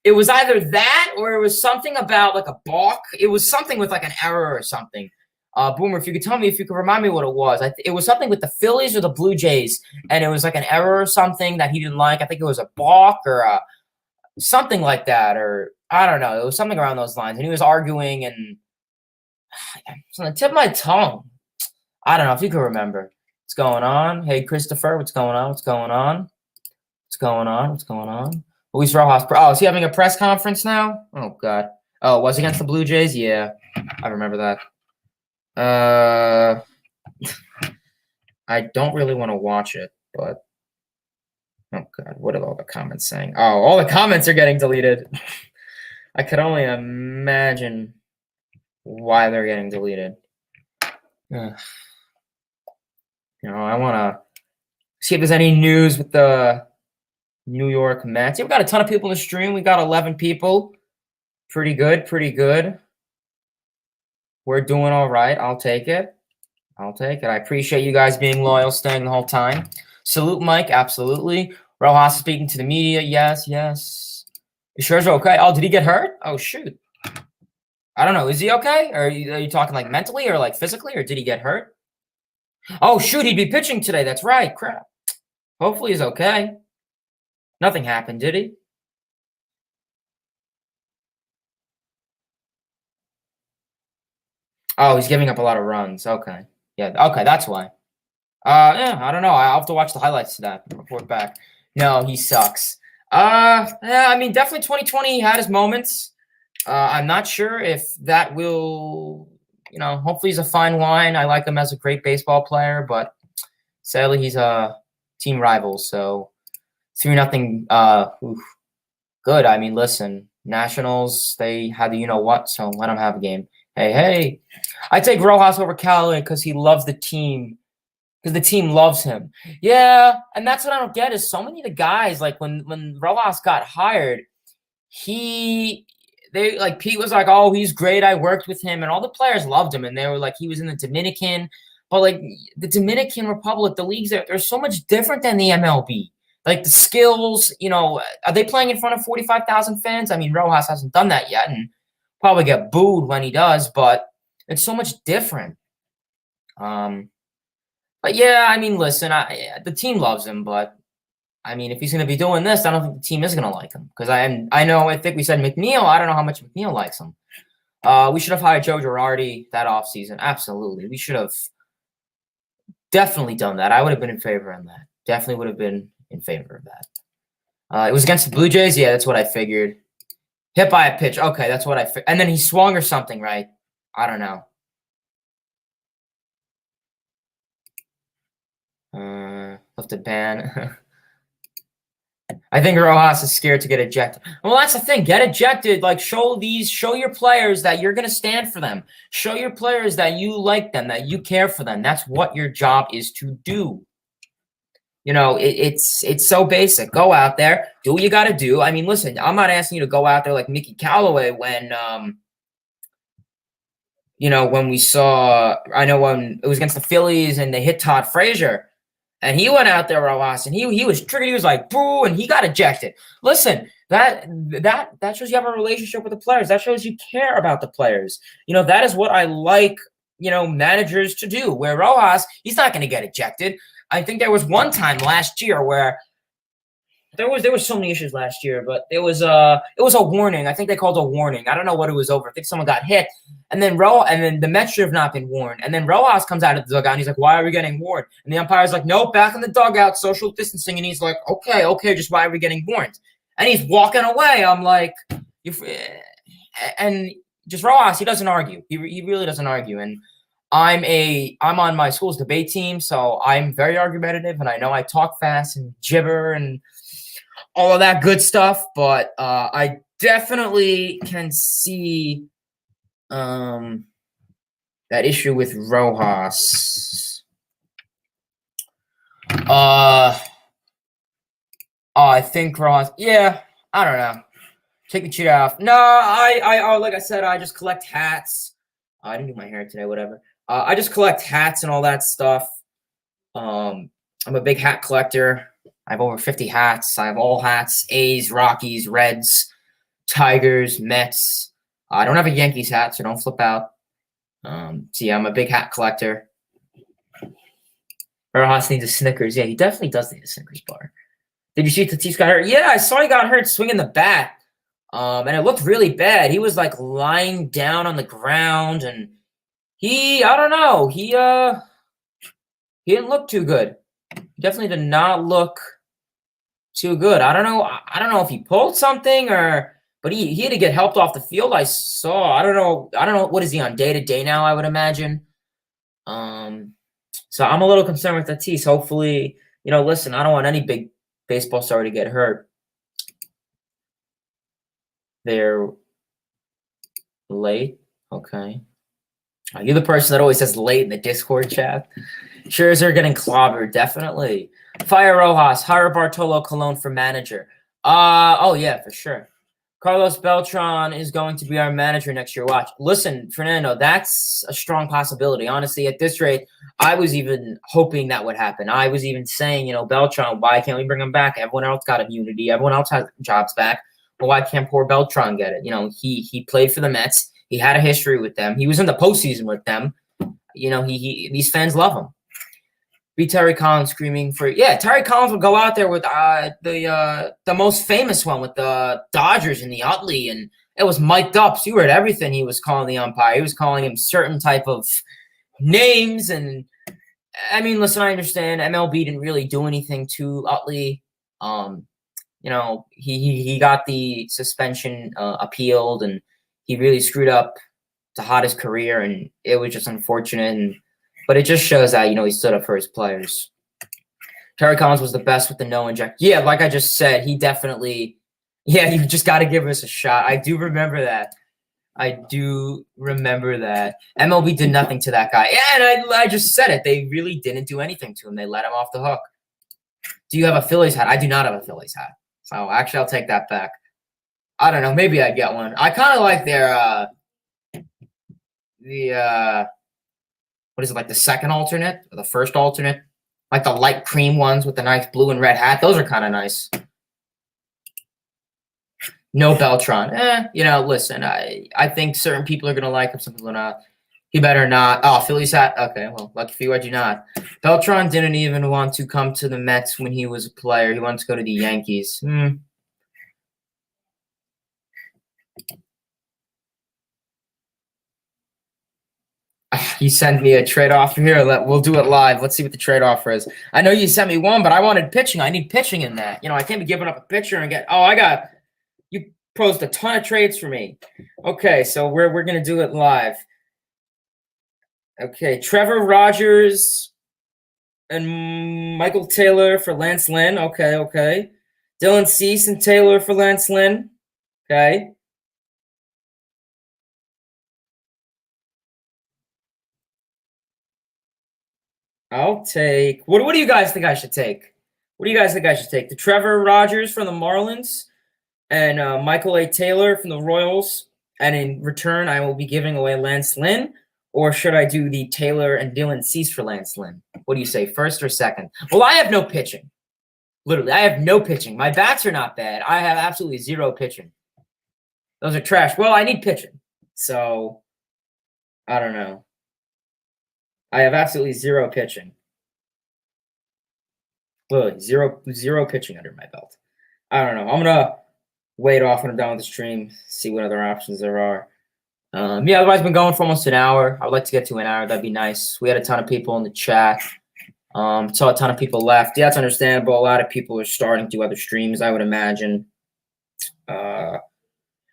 It was either that or it was something about like a balk. It was something with like an error or something. Boomer, if you could tell me, if you could remind me what it was. It was something with the Phillies or the Blue Jays, and it was like an error or something that he didn't like. I think it was a balk or something like that, or I don't know. It was something around those lines, and he was arguing, and it's on the tip of my tongue. I don't know if you can remember. What's going on? Hey, Christopher, what's going on? What's going on? What's going on? What's going on? Luis Rojas. Oh, is he having a press conference now? Oh, God. Oh, it was against the Blue Jays? Yeah, I remember that. I don't really want to watch it, but oh, God, what are all the comments saying? Oh, all the comments are getting deleted. I could only imagine why they're getting deleted. I want to see if there's any news with the New York Mets. Yeah, we got a ton of people in the stream. We got 11 people. Pretty good, pretty good. We're doing all right. I'll take it. I'll take it. I appreciate you guys being loyal, staying the whole time. Salute, Mike. Absolutely. Rojas speaking to the media. Yes, yes. Scherzer okay? Oh, did he get hurt? Oh, shoot. I don't know. Is he okay? Or are you talking like mentally or like physically, or did he get hurt? Oh, shoot. He'd be pitching today. That's right. Crap. Hopefully he's okay. Nothing happened, did he? Oh, he's giving up a lot of runs. Okay. Yeah. Okay. That's why. Yeah, I don't know. I'll have to watch the highlights to that and report back. No, he sucks. Yeah, I mean, definitely 2020 had his moments. I'm not sure if that will, hopefully he's a fine wine. I like him as a great baseball player, but sadly he's a team rival. So 3-0. Good. I mean, listen, Nationals, they had the you-know-what, so let them have a game. Hey. I take Rojas over Callaway because he loves the team. Because the team loves him. Yeah, and that's what I don't get is so many of the guys, like when Rojas got hired, Pete was like, oh, he's great. I worked with him, and all the players loved him, and they were like, he was in the Dominican. But like the Dominican Republic, the leagues they're so much different than the MLB. Like the skills, are they playing in front of 45,000 fans? I mean, Rojas hasn't done that yet and probably get booed when he does, but it's so much different. But yeah, I mean, listen, the team loves him, but I mean, if he's going to be doing this, I don't think the team is going to like him because I think we said McNeil. I don't know how much McNeil likes him. We should have hired Joe Girardi that offseason. Absolutely. We should have definitely done that. I would have been in favor of that. Definitely would have been in favor of that. It was against the Blue Jays. Yeah, that's what I figured. Hit by a pitch. Okay, that's what I figured. And then he swung or something, right? I don't know. Lifted ban. I think Rojas is scared to get ejected. Well, that's the thing. Get ejected. Like, show your players that you're going to stand for them. Show your players that you like them, that you care for them. That's what your job is to do. It's so basic. Go out there, do what you got to do. I mean, listen, I'm not asking you to go out there like Mickey Callaway when we saw, I know when it was against the Phillies and they hit Todd Frazier. And he went out there, Rojas, and he was triggered. He was like, boo, and he got ejected. Listen, that shows you have a relationship with the players. That shows you care about the players. That is what I like, managers to do. Where Rojas, he's not going to get ejected. I think there was one time last year where there was so many issues last year, but it was a warning. I think they called a warning. I don't know what it was over. I think someone got hit, and then the Mets should have not been warned. And then Rojas comes out of the dugout and he's like, "Why are we getting warned?" And the umpire's like, "Nope, back in the dugout, social distancing." And he's like, "Okay, just why are we getting warned?" And he's walking away. I'm like, and just Rojas, he doesn't argue. He really doesn't argue. And I'm on my school's debate team, so I'm very argumentative, and I know I talk fast and gibber and all of that good stuff, but I definitely can see that issue with Rojas. I think Rojas. Yeah, I don't know. Take the cheat off. No, I like I said, I just collect hats. I didn't do my hair today. Whatever. I just collect hats and all that stuff. I'm a big hat collector. I have over 50 hats. I have all hats: A's, Rockies, Reds, Tigers, Mets. I don't have a Yankees hat, so don't flip out. So yeah, I'm a big hat collector. Rojas needs a Snickers. Yeah, he definitely does need a Snickers bar. Did you see Tatis got hurt? Yeah, I saw he got hurt swinging the bat. And it looked really bad. He was like lying down on the ground, and I don't know. He didn't look too good. He definitely did not look too good. I don't know if he pulled something but he had to get helped off the field. I saw. I don't know. What is he on day-to-day now, I would imagine. So I'm a little concerned with Tatis. Hopefully, listen, I don't want any big baseball star to get hurt. They're late. Okay. You're the person that always says late in the Discord chat. Scherzer getting clobbered, definitely. Fire Rojas, hire Bartolo Colon for manager. Oh yeah, for sure. Carlos Beltran is going to be our manager next year. Watch. Listen, Fernando, that's a strong possibility. Honestly, at this rate, I was even hoping that would happen. I was even saying, Beltran, why can't we bring him back? Everyone else got immunity. Everyone else has jobs back. Well, why can't poor Beltran get it? He played for the Mets. He had a history with them. He was in the postseason with them. These fans love him. Be Terry Collins screaming for Terry Collins would go out there with the most famous one with the Dodgers and the Utley, and it was mic'd up. So you heard everything he was calling the umpire. He was calling him certain type of names, and I mean, listen, I understand MLB didn't really do anything to Utley. He got the suspension appealed, and he really screwed up the hottest career, and it was just unfortunate. But it just shows that, he stood up for his players. Terry Collins was the best with the no inject. Yeah, like I just said, he definitely, you just got to give us a shot. I do remember that. MLB did nothing to that guy. Yeah, and I just said it. They really didn't do anything to him. They let him off the hook. Do you have a Phillies hat? I do not have a Phillies hat. So actually, I'll take that back. I don't know. Maybe I'd get one. I kind of like their what is it, like the second alternate or the first alternate? Like the light cream ones with the nice blue and red hat. Those are kind of nice. No Beltran. Listen, I think certain people are going to like him, some people are not. He better not. Oh, Phillies hat. Okay, well, lucky for you, I do not. Beltran didn't even want to come to the Mets when he was a player. He wanted to go to the Yankees. He sent me a trade offer here. We'll do it live. Let's see what the trade offer is. I know you sent me one, but I wanted pitching. I need pitching in that. I can't be giving up a pitcher and you posed a ton of trades for me. Okay, so we're gonna do it live. Okay, Trevor Rogers and Michael Taylor for Lance Lynn. Okay. Dylan Cease and Taylor for Lance Lynn. Okay. I'll take. What do you guys think I should take? What do you guys think I should take? The Trevor Rogers from the Marlins and Michael A. Taylor from the Royals. And in return, I will be giving away Lance Lynn. Or should I do the Taylor and Dylan Cease for Lance Lynn? What do you say, first or second? Well, I have no pitching. Literally, I have no pitching. My bats are not bad. I have absolutely zero pitching. Those are trash. Well, I need pitching. So, I don't know. I have absolutely zero pitching. Literally, zero pitching under my belt. I don't know. I'm going to wait off when I'm done with the stream, see what other options there are. Otherwise, I've been going for almost an hour. I would like to get to an hour. That'd be nice. We had a ton of people in the chat. Saw a ton of people left. Yeah, that's understandable. A lot of people are starting to do other streams, I would imagine,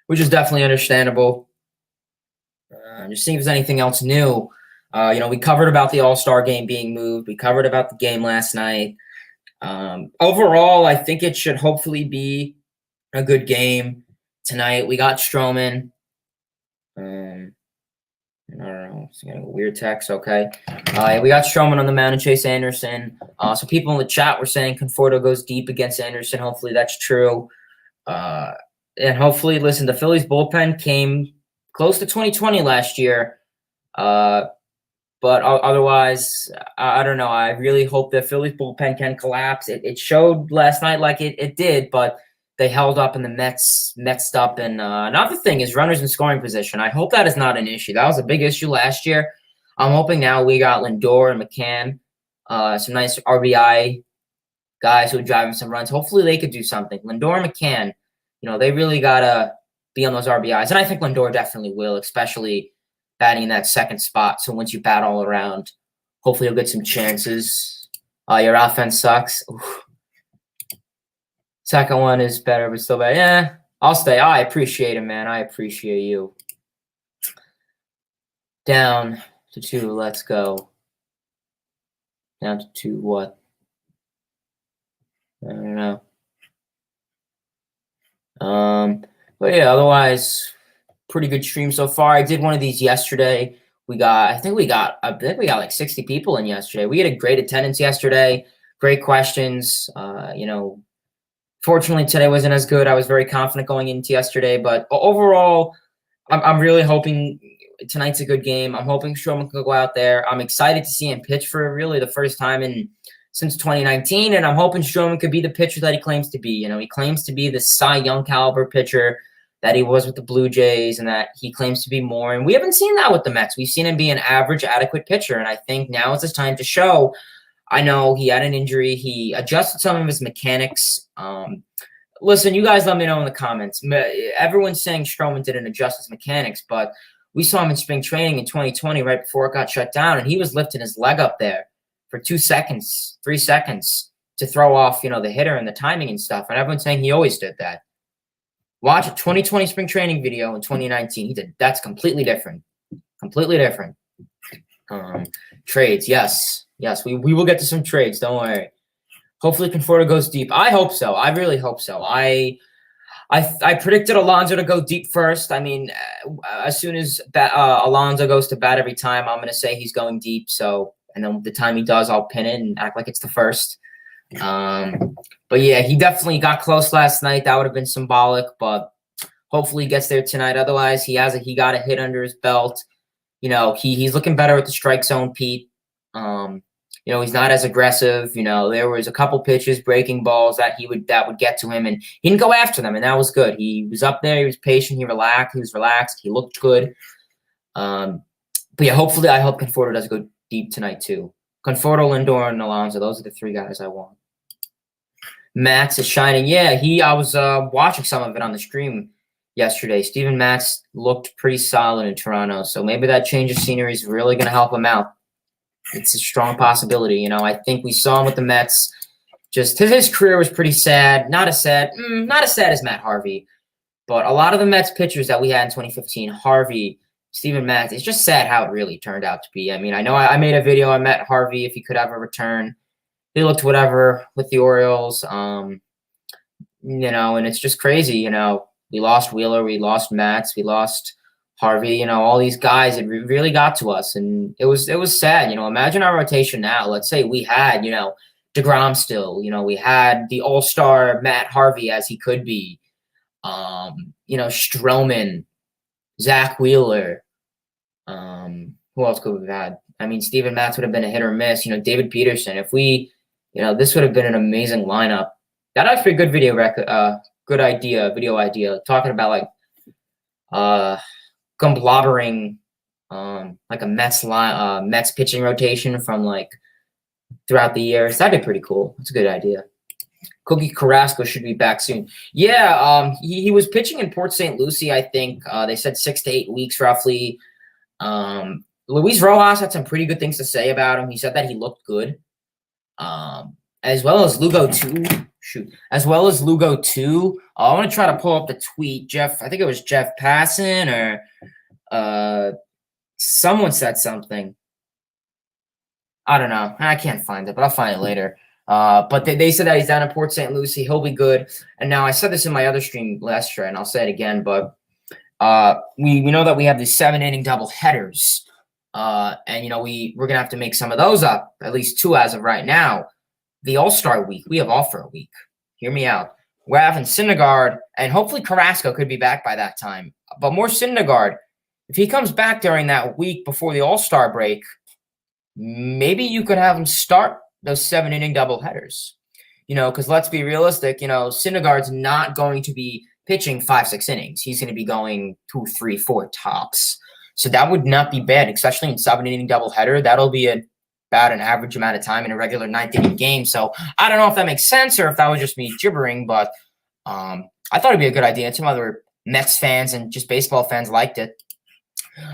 which is definitely understandable. Just seeing if there's anything else new. We covered about the All-Star game being moved. We covered about the game last night. Overall, I think it should hopefully be a good game tonight. We got Stroman. I don't know. It's getting a weird text. Okay. We got Stroman on the mound and Chase Anderson. So people in the chat were saying Conforto goes deep against Anderson. Hopefully that's true. And hopefully, listen, the Phillies bullpen came close to 2020 last year. But otherwise, I don't know. I really hope the Phillies bullpen can collapse. It showed last night like it did, but they held up and the Mets messed up. And another thing is runners in scoring position. I hope that is not an issue. That was a big issue last year. I'm hoping now we got Lindor and McCann, some nice RBI guys who are driving some runs. Hopefully they could do something. Lindor and McCann, they really got to be on those RBIs. And I think Lindor definitely will, especially batting in that second spot. So once you bat all around, hopefully you'll get some chances. Your offense sucks. Oof. Second one is better, but still bad. Yeah, I'll stay. I appreciate it, man. I appreciate you. Down to 2. Let's go. Down to 2 what? I don't know. But yeah, otherwise, pretty good stream so far. I did one of these yesterday. I think we got like 60 people in yesterday. We had a great attendance yesterday. Great questions. Fortunately, today wasn't as good. I was very confident going into yesterday, but overall, I'm really hoping tonight's a good game. I'm hoping Stroman can go out there. I'm excited to see him pitch for really the first time since 2019, and I'm hoping Stroman could be the pitcher that he claims to be. He claims to be the Cy Young caliber pitcher that he was with the Blue Jays, and that he claims to be more. And we haven't seen that with the Mets. We've seen him be an average, adequate pitcher, and I think now is his time to show. I know he had an injury. He adjusted some of his mechanics. Listen, you guys let me know in the comments. Everyone's saying Stroman didn't adjust his mechanics, but we saw him in spring training in 2020 right before it got shut down, and he was lifting his leg up there for 2 seconds, 3 seconds to throw off, the hitter and the timing and stuff. And everyone's saying he always did that. Watch a 2020 spring training video in 2019. He did. That's completely different. Completely different. Trades, yes. Yes, we will get to some trades. Don't worry. Hopefully Conforto goes deep. I hope so. I really hope so. I predicted Alonso to go deep first. I mean, as soon as Alonso goes to bat every time, I'm going to say he's going deep. So, and then the time he does, I'll pin it and act like it's the first. But yeah, he definitely got close last night. That would have been symbolic, but hopefully he gets there tonight. Otherwise, he got a hit under his belt. He's looking better at the strike zone, Pete. He's not as aggressive. There was a couple pitches, breaking balls that would get to him, and he didn't go after them, and that was good. He was up there. He was patient. He was relaxed. He looked good. But yeah, hopefully, I hope Conforto does go deep tonight too. Conforto, Lindor, and Alonso. Those are the three guys I want. Matz is shining. Yeah, I was watching some of it on the stream yesterday. Steven Matz looked pretty solid in Toronto, so maybe that change of scenery is really going to help him out. It's a strong possibility. I think we saw him with the Mets. Just his career was pretty sad. Not as sad as Matt Harvey, but a lot of the Mets pitchers that we had in 2015, Harvey, Steven Matz, it's just sad how it really turned out to be. I mean, I know I made a video on Matt Harvey if he could ever return. He looked whatever with the Orioles, and it's just crazy. We lost Wheeler, we lost Matz, we lost Harvey. All these guys, it really got to us, and it was sad. Imagine our rotation now. Let's say we had, DeGrom still. We had the all-star Matt Harvey as he could be. Stroman, Zach Wheeler. Who else could we have had? I mean, Steven Matz would have been a hit or miss. David Peterson. If we, this would have been an amazing lineup. That'd actually be a good video idea. Talking about globbering like a Mets pitching rotation from throughout the year. So that'd be pretty cool. It's a good idea. Cookie Carrasco should be back soon. Yeah, he was pitching in Port St. Lucie, I think. They said 6 to 8 weeks roughly. Luis Rojas had some pretty good things to say about him. He said that he looked good. As well as Lugo 2. As well as Lugo 2. I want to try to pull up the tweet. I think it was Jeff Passan or someone said something. I don't know. I can't find it, but I'll find it later. But they said that he's down in Port St. Lucie. He'll be good. And now I said this in my other stream last year, and I'll say it again, but we know that we have these 7-inning double headers. And, we're going to have to make some of those up, at least 2 as of right now. The All-Star week, we have off for a week. Hear me out. We're having Syndergaard, and hopefully Carrasco could be back by that time. But more Syndergaard, if he comes back during that week before the All-Star break, maybe you could have him start those 7-inning doubleheaders. Because let's be realistic, Syndergaard's not going to be pitching 5-6 innings. He's going to be going 2, 3, 4 tops. So that would not be bad, especially in 7-inning doubleheader. That'll be about an average amount of time in a regular 9th-inning game. So I don't know if that makes sense or if that was just me gibbering, but I thought it'd be a good idea. And some other Mets fans and just baseball fans liked it.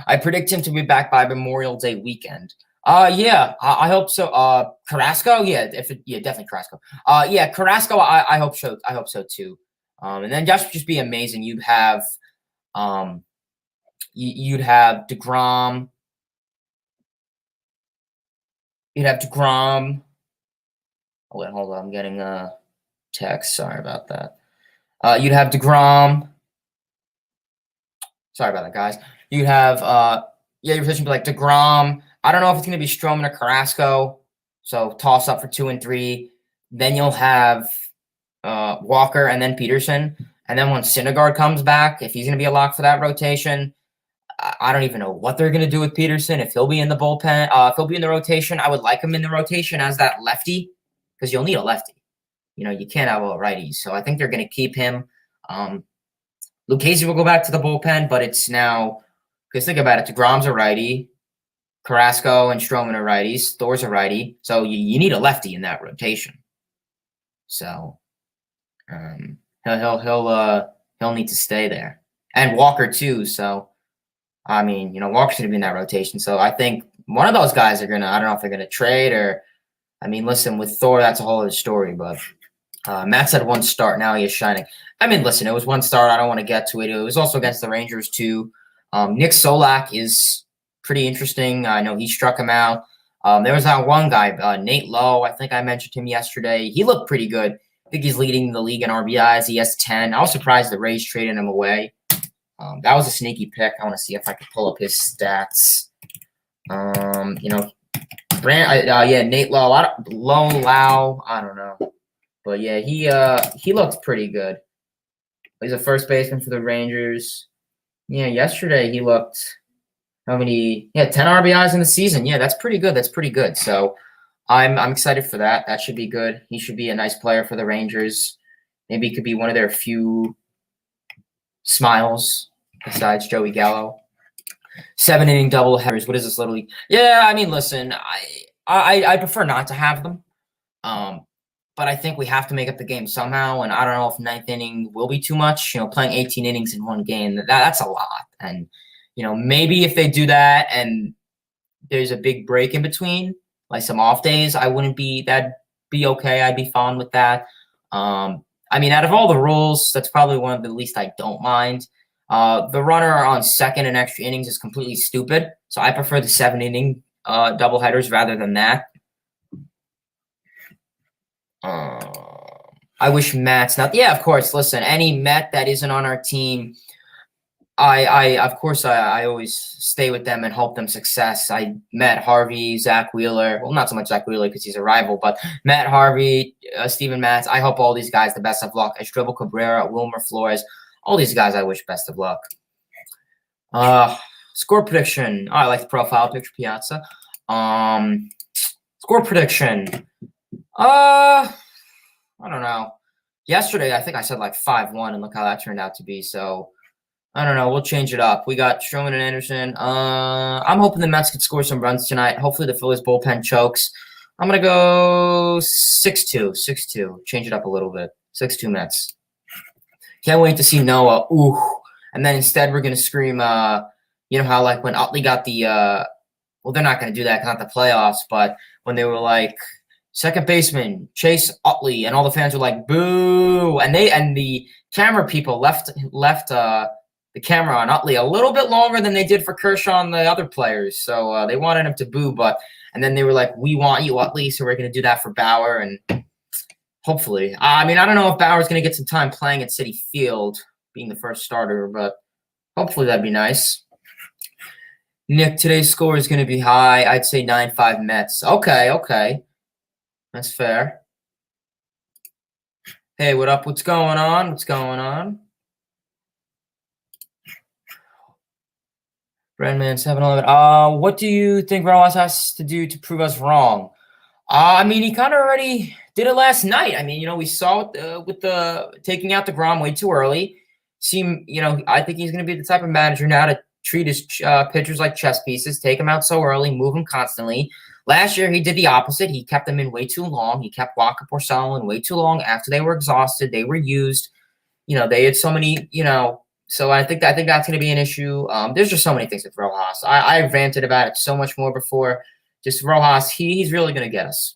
I predict him to be back by Memorial Day weekend. Yeah, I hope so. Carrasco, definitely Carrasco. Yeah, Carrasco, I hope so. I hope so too. And then that would just be amazing. You'd have DeGrom. You'd have DeGrom. Oh, wait, hold on. I'm getting a text. Sorry about that. You'd have DeGrom. Sorry about that, guys. You'd have your position would be like DeGrom. I don't know if it's going to be Stroman or Carrasco. So toss up for 2 and 3. Then you'll have Walker and then Peterson. And then when Syndergaard comes back, if he's going to be a lock for that rotation, I don't even know what they're going to do with Peterson. If he'll be in the bullpen, if he'll be in the rotation, I would like him in the rotation as that lefty because you'll need a lefty. You can't have all righties. So I think they're going to keep him. Lucchesi will go back to the bullpen, but it's now – because think about it. DeGrom's a righty. Carrasco and Stroman are righties. Thor's a righty. So you need a lefty in that rotation. So he'll need to stay there. And Walker too. So, I mean, Walker's going to be in that rotation. So I think one of those guys are going to – I don't know if they're going to trade or – I mean, listen, with Thor, that's a whole other story. But Matt's had one start. Now he is shining. I mean, listen, it was one start. I don't want to get to it. It was also against the Rangers too. Nick Solak is pretty interesting. I know he struck him out. There was that one guy, Nate Lowe. I think I mentioned him yesterday. He looked pretty good. I think he's leading the league in RBIs. He has 10. I was surprised the Rays traded him away. That was a sneaky pick. I want to see if I could pull up his stats. Nate Lowe. Lau. I don't know. But yeah, he looked pretty good. He's a first baseman for the Rangers. Yeah, yesterday he looked 10 RBIs in the season. Yeah, that's pretty good. So I'm excited for that. That should be good. He should be a nice player for the Rangers. Maybe he could be one of their few smiles besides Joey Gallo. 7-inning double headers. What is this, Little League? Yeah, I mean, listen, I prefer not to have them. But I think we have to make up the game somehow. And I don't know if ninth inning will be too much. Playing 18 innings in one game, that's a lot. And, maybe if they do that and there's a big break in between, like some off days, that'd be okay. I'd be fine with that. I mean, out of all the rules, that's probably one of the least I don't mind. The runner on second and extra innings is completely stupid. So I prefer the 7-inning doubleheaders rather than that. I wish Matt's not. Yeah, of course. Listen, any Met that isn't on our team, I always stay with them and hope them success. I met Harvey, Zach Wheeler. Well, not so much Zach Wheeler because he's a rival, but Matt Harvey, Steven Matz. I hope all these guys the best of luck. Estrella Cabrera, Wilmer Flores, all these guys I wish best of luck. Score prediction. I like the profile picture, Piazza. Score prediction. I don't know. Yesterday, I think I said like 5-1, and look how that turned out to be. So, I don't know. We'll change it up. We got Stroman and Anderson. I'm hoping the Mets could score some runs tonight. Hopefully, the Phillies bullpen chokes. I'm going to go 6-2. 6-2. Change it up a little bit. 6-2 Mets. Can't wait to see Noah. Ooh. And then instead, we're going to scream, how like when Utley got the well, they're not going to do that because not the playoffs, but when they were like, second baseman, Chase Utley, and all the fans were like, boo. And the camera people left the camera on Utley a little bit longer than they did for Kershaw and the other players. So they wanted him to boo, and then they were like, we want you, Utley, so we're going to do that for Bauer. And hopefully, I don't know if Bauer's going to get some time playing at Citi Field, being the first starter, but hopefully that'd be nice. Nick, today's score is going to be high. I'd say 9-5 Mets. Okay. That's fair. Hey, what up? What's going on? Breadman 711. What do you think Rojas has to do to prove us wrong? He kind of already did it last night. We saw it with the taking out DeGrom way too early. I think he's going to be the type of manager now to treat his pitchers like chess pieces, take them out so early, move them constantly. Last year, he did the opposite. He kept them in way too long. He kept Walker Porcello in way too long after they were exhausted. They were used. They had so many, so I think that's going to be an issue. There's just so many things with Rojas. I ranted about it so much more before. Just Rojas, he's really going to get us.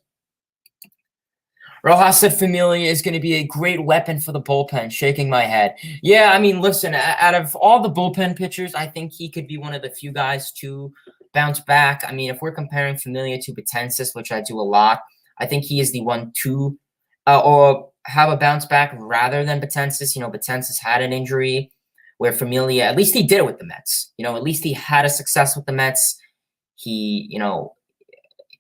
Rojas said Familia is going to be a great weapon for the bullpen, shaking my head. Yeah, listen, out of all the bullpen pitchers, I think he could be one of the few guys to bounce back. If we're comparing Familia to Betances, which I do a lot, I think he is the one to or have a bounce back rather than Betances. Betances had an injury where Familia, at least he did it with the Mets. At least he had a success with the Mets. He,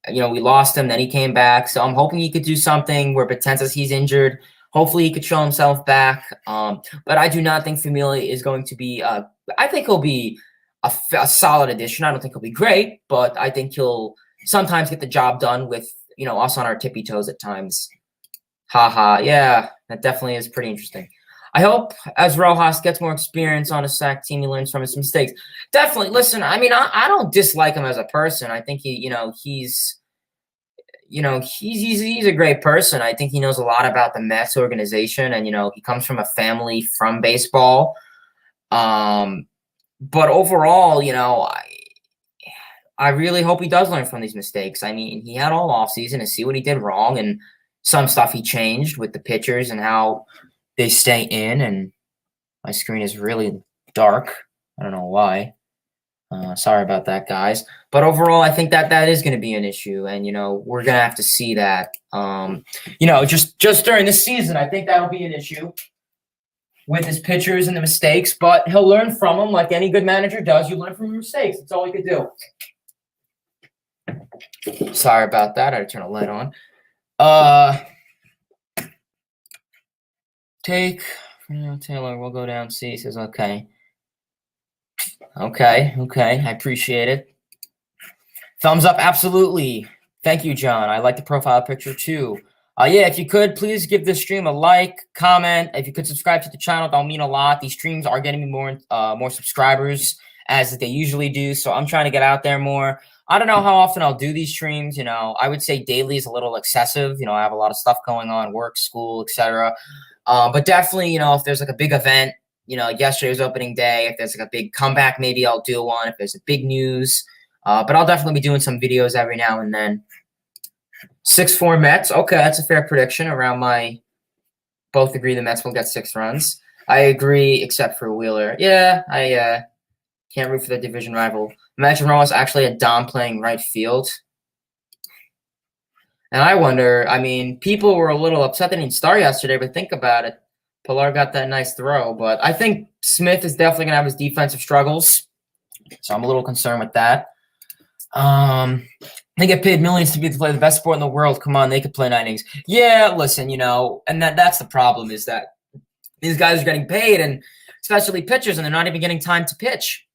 we lost him, then he came back. So I'm hoping he could do something where Betances, he's injured. Hopefully he could show himself back. But I do not think Familia is going to be I think he'll be a solid addition. I don't think he'll be great, but I think he'll sometimes get the job done with, us on our tippy toes at times. Yeah, that definitely is pretty interesting. I hope as Rojas gets more experience on a sack team, he learns from his mistakes. Definitely. Listen, I don't dislike him as a person. I think he's a great person. I think he knows a lot about the Mets organization, and he comes from a family from baseball. But overall, I really hope he does learn from these mistakes. He had all offseason to see what he did wrong, and some stuff he changed with the pitchers and how they stay in. And my screen is really dark. I don't know why. Sorry about that, guys. But overall, I think that is going to be an issue, and we're going to have to see that. Just during this season, I think that'll be an issue with his pitchers and the mistakes. But he'll learn from them, like any good manager does. You learn from your mistakes. That's all he could do. Sorry about that. I had to turn a light on. Take Taylor. We'll go down. C says okay. Okay. I appreciate it. Thumbs up, absolutely. Thank you, John. I like the profile picture too. Yeah, if you could, please give this stream a like, comment. If you could subscribe to the channel, that'll mean a lot. These streams are getting me more subscribers as they usually do, so I'm trying to get out there more. I don't know how often I'll do these streams. I would say daily is a little excessive. I have a lot of stuff going on, work, school, etc. But definitely, if there's like a big event, yesterday was opening day. If there's like a big comeback, maybe I'll do one. If there's a big news, but I'll definitely be doing some videos every now and then. 6-4 Mets. Okay, that's a fair prediction. Both agree the Mets will get 6 runs. I agree, except for Wheeler. Yeah, I can't root for the division rival. Imagine Rojas actually had Dom playing right field. And I wonder, people were a little upset that he didn't start yesterday, but think about it. Pilar got that nice throw, but I think Smith is definitely going to have his defensive struggles. So I'm a little concerned with that. They get paid millions to play the best sport in the world. Come on, they could play 9 innings. Yeah, listen, and that's the problem is that these guys are getting paid, and especially pitchers, and they're not even getting time to pitch.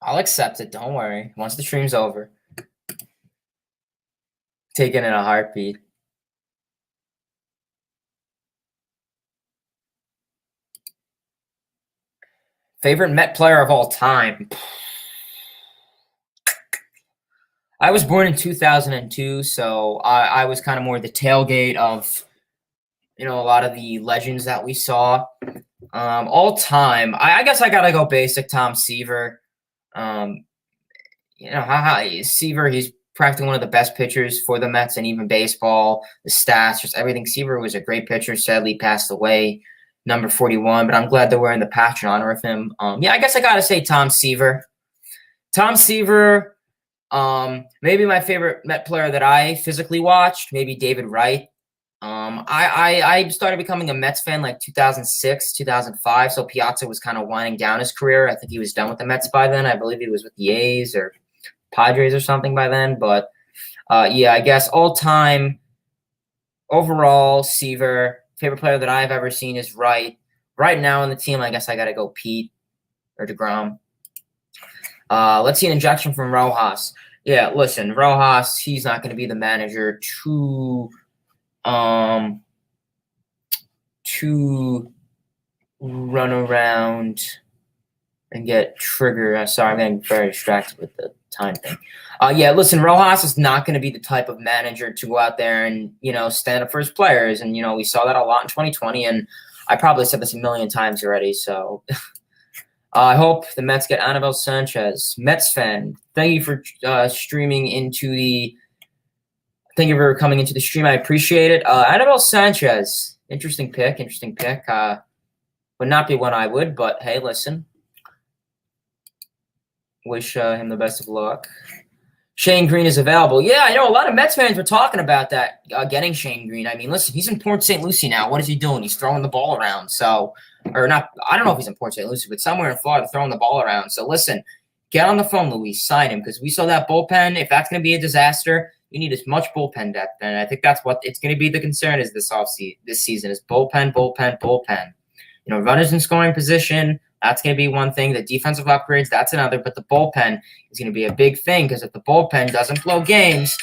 I'll accept it. Don't worry. Once the stream's over, take it in a heartbeat. Favorite Met player of all time? I was born in 2002, so I was kind of more the tailgate of, a lot of the legends that we saw. All time, I guess I gotta go basic. Tom Seaver. Seaver, he's practically one of the best pitchers for the Mets and even baseball. The stats, just everything. Seaver was a great pitcher. Sadly, passed away. Number 41, but I'm glad they're wearing the patch in honor of him. I guess I gotta say Tom Seaver. Tom Seaver, maybe my favorite Met player that I physically watched, maybe David Wright. I started becoming a Mets fan like 2006, 2005, so Piazza was kind of winding down his career. I think he was done with the Mets by then. I believe he was with the A's or Padres or something by then, but I guess all-time overall Seaver. Favorite player that I've ever seen is Wright. Right now on the team, I guess I got to go Pete or DeGrom. Let's see an injection from Rojas. Yeah, listen, Rojas, he's not going to be the manager to run around and get trigger. Sorry, I'm getting very distracted with the time thing. Listen, Rojas is not going to be the type of manager to go out there and, stand up for his players. And, we saw that a lot in 2020. And I probably said this a million times already. So I hope the Mets get Anibal Sanchez. Mets fan, thank you for thank you for coming into the stream. I appreciate it. Anibal Sanchez, interesting pick. Would not be one I would, but hey, listen. Wish him the best of luck. Shane Green is available. Yeah, I know a lot of Mets fans were talking about that, getting Shane Green. Listen, he's in Port St. Lucie now. What is he doing? He's throwing the ball around. Or not, I don't know if he's in Port St. Lucie, but somewhere in Florida throwing the ball around. So listen, get on the phone, Luis, sign him, because we saw that bullpen. If that's going to be a disaster, you need as much bullpen depth. And I think that's what it's going to be the concern is this season is bullpen. Runners in scoring position, that's going to be one thing. The defensive upgrades, that's another. But the bullpen is going to be a big thing because if the bullpen doesn't blow games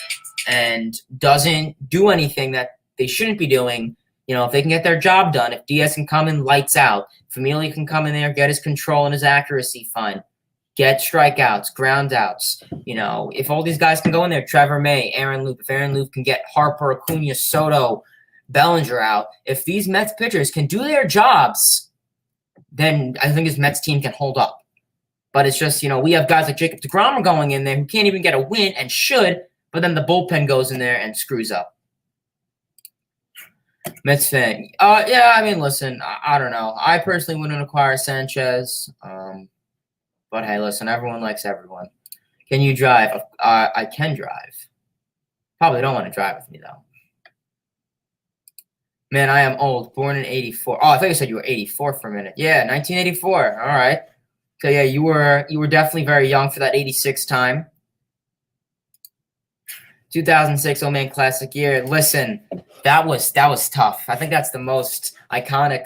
and doesn't do anything that they shouldn't be doing, if they can get their job done, if Diaz can come in lights out, Familia can come in there, get his control and his accuracy fine, get strikeouts, ground outs. If all these guys can go in there, Trevor May, Aaron Loup, if Aaron Loup can get Harper, Acuna, Soto, Bellinger out, if these Mets pitchers can do their jobs, then I think his Mets team can hold up. But it's just, we have guys like Jacob deGrom going in there who can't even get a win and should, but then the bullpen goes in there and screws up. Mets fan. Listen, I don't know. I personally wouldn't acquire Sanchez. But hey, listen, everyone likes everyone. Can you drive? I can drive. Probably don't want to drive with me, though. Man, I am old. Born in 84. Oh, I thought you said you were 84 for a minute. Yeah, 1984. All right. So, yeah, you were definitely very young for that 86 time. 2006, oh man, classic year. Listen, that was tough. I think that's the most iconic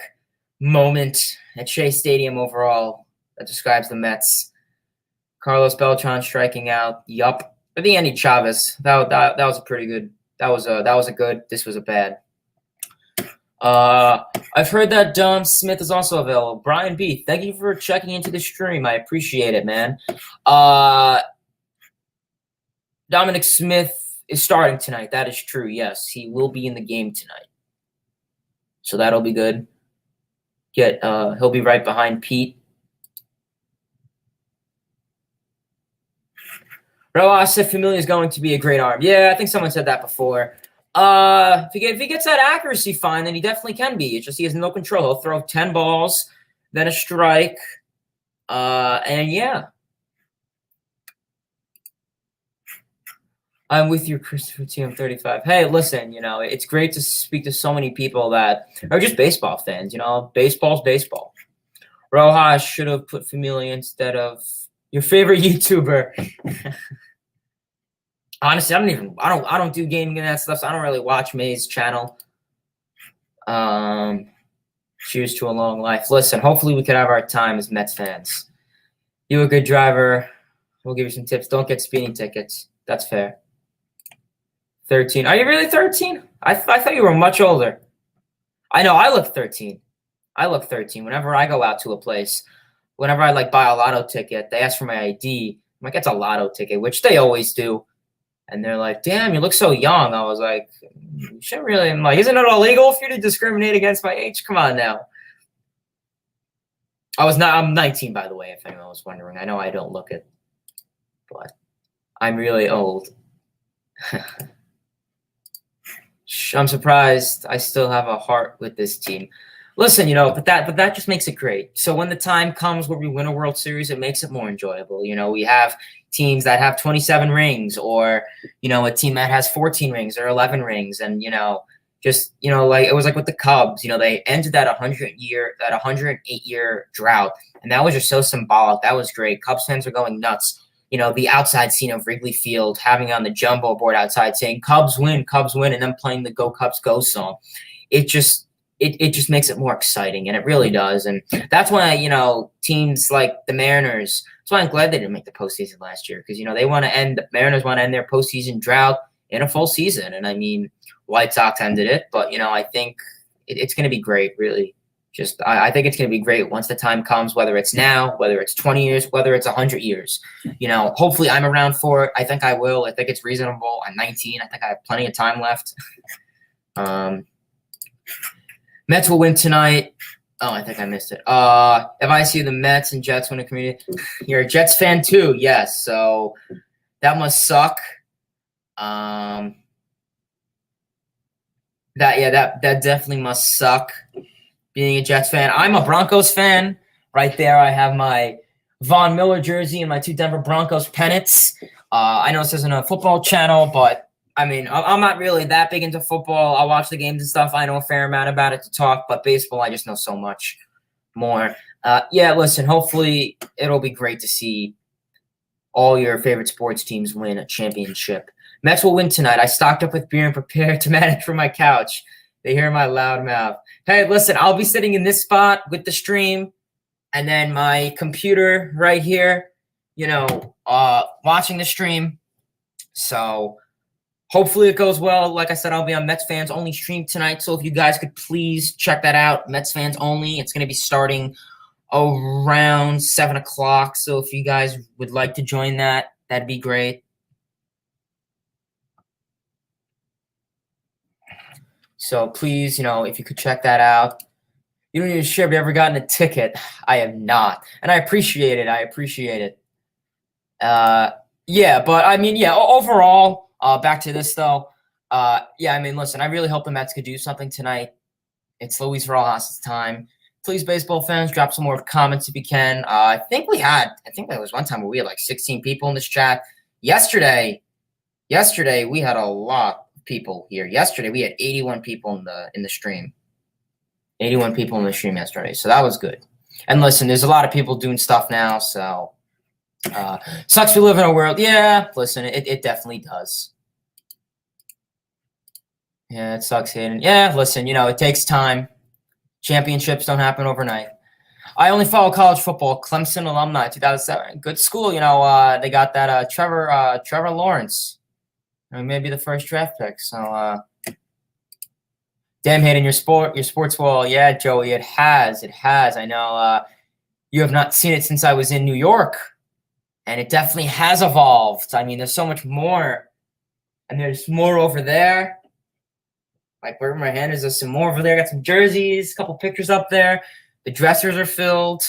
moment at Shea Stadium overall. that describes the Mets. Carlos Beltran striking out. Yup. But the Andy Chavez. That was a pretty good. That was a good. This was a bad. I've heard that Don Smith is also available. Brian B, thank you for checking into the stream. I appreciate it, man. Dominic Smith is starting tonight. That is true. Yes, he will be in the game tonight. So that'll be good. He'll be right behind Pete. Rojas said Familia is going to be a great arm. Yeah, I think someone said that before. If he gets that accuracy fine, then he definitely can be. It's just he has no control. He'll throw 10 balls, then a strike, and yeah. I'm with you, Christopher TM35. Hey, listen, it's great to speak to so many people that are just baseball fans. Baseball's baseball. Rojas should have put Familia instead of your favorite YouTuber. Honestly, I don't do gaming and that stuff, so I don't really watch May's channel. Cheers to a long life. Listen, hopefully we could have our time as Mets fans. You a good driver. We'll give you some tips. Don't get speeding tickets. That's fair. 13. Are you really 13? I thought you were much older. I know. I look 13. Whenever I go out to a place, whenever I buy a lotto ticket, they ask for my ID. I'm like, it's a lotto ticket, which they always do. And they're like, damn, you look so young. I was like, you shouldn't really. I'm like, isn't it illegal for you to discriminate against my age? Come on now. I'm 19, by the way, if anyone was wondering. I know I don't look it, but I'm really old. I'm surprised I still have a heart with this team. Listen, but that just makes it great. So when the time comes where we win a World Series, it makes it more enjoyable. We have teams that have 27 rings, or a team that has 14 rings or 11 rings, and it was like with the Cubs. They ended that 108-year drought, and that was just so symbolic. That was great. Cubs fans are going nuts. The outside scene of Wrigley Field, having on the jumbo board outside saying "Cubs win," and then playing the "Go Cubs Go" song. It just makes it more exciting, and it really does. And that's why, teams like the Mariners, that's why I'm glad they didn't make the postseason last year, because, the Mariners want to end their postseason drought in a full season. And I mean, White Sox ended it, but, I think it's going to be great, really. I think it's going to be great once the time comes, whether it's now, whether it's 20 years, whether it's 100 years. Hopefully I'm around for it. I think I will. I think it's reasonable. I'm 19. I think I have plenty of time left. Mets will win tonight. Oh, I think I missed it. If I see the Mets and Jets win a community, you're a Jets fan too. Yes. So that must suck. That definitely must suck, being a Jets fan. I'm a Broncos fan. Right there, I have my Von Miller jersey and my 2 Denver Broncos pennants. I know this isn't a football channel, but I mean, I'm not really that big into football. I'll watch the games and stuff. I know a fair amount about it to talk, but baseball, I just know so much more. Listen, hopefully it'll be great to see all your favorite sports teams win a championship. Mets will win tonight. I stocked up with beer and prepared to manage from my couch. They hear my loud mouth. Hey, listen, I'll be sitting in this spot with the stream and then my computer right here, watching the stream. So hopefully it goes well. Like I said, I'll be on Mets Fans Only stream tonight. So if you guys could please check that out, Mets Fans Only. It's going to be starting around 7 o'clock. So if you guys would like to join that, that'd be great. So please, if you could check that out. You don't need to share if you ever gotten a ticket. I have not. And I appreciate it. But I mean, overall, back to this though. Listen, I really hope the Mets could do something tonight. It's Luis Rojas' time. Please, baseball fans, drop some more comments if you can. I think there was one time where we had 16 people in this chat. Yesterday we had a lot of people here. Yesterday we had 81 people in the stream. 81 people in the stream yesterday, so that was good. And listen, there's a lot of people doing stuff now, so sucks we live in a world. Yeah, listen, it definitely does. Yeah, it sucks, Hayden. Yeah, listen, it takes time. Championships don't happen overnight. I only follow college football. Clemson alumni, 2007. Good school. They got that Trevor Lawrence. Maybe the first draft pick. So, damn, Hayden, your sports wall. Yeah, Joey, it has. I know you have not seen it since I was in New York, and it definitely has evolved. I mean, there's so much more, and there's more over there. Like where my hand is, there's some more over there. Got some jerseys, a couple pictures up there. The dressers are filled.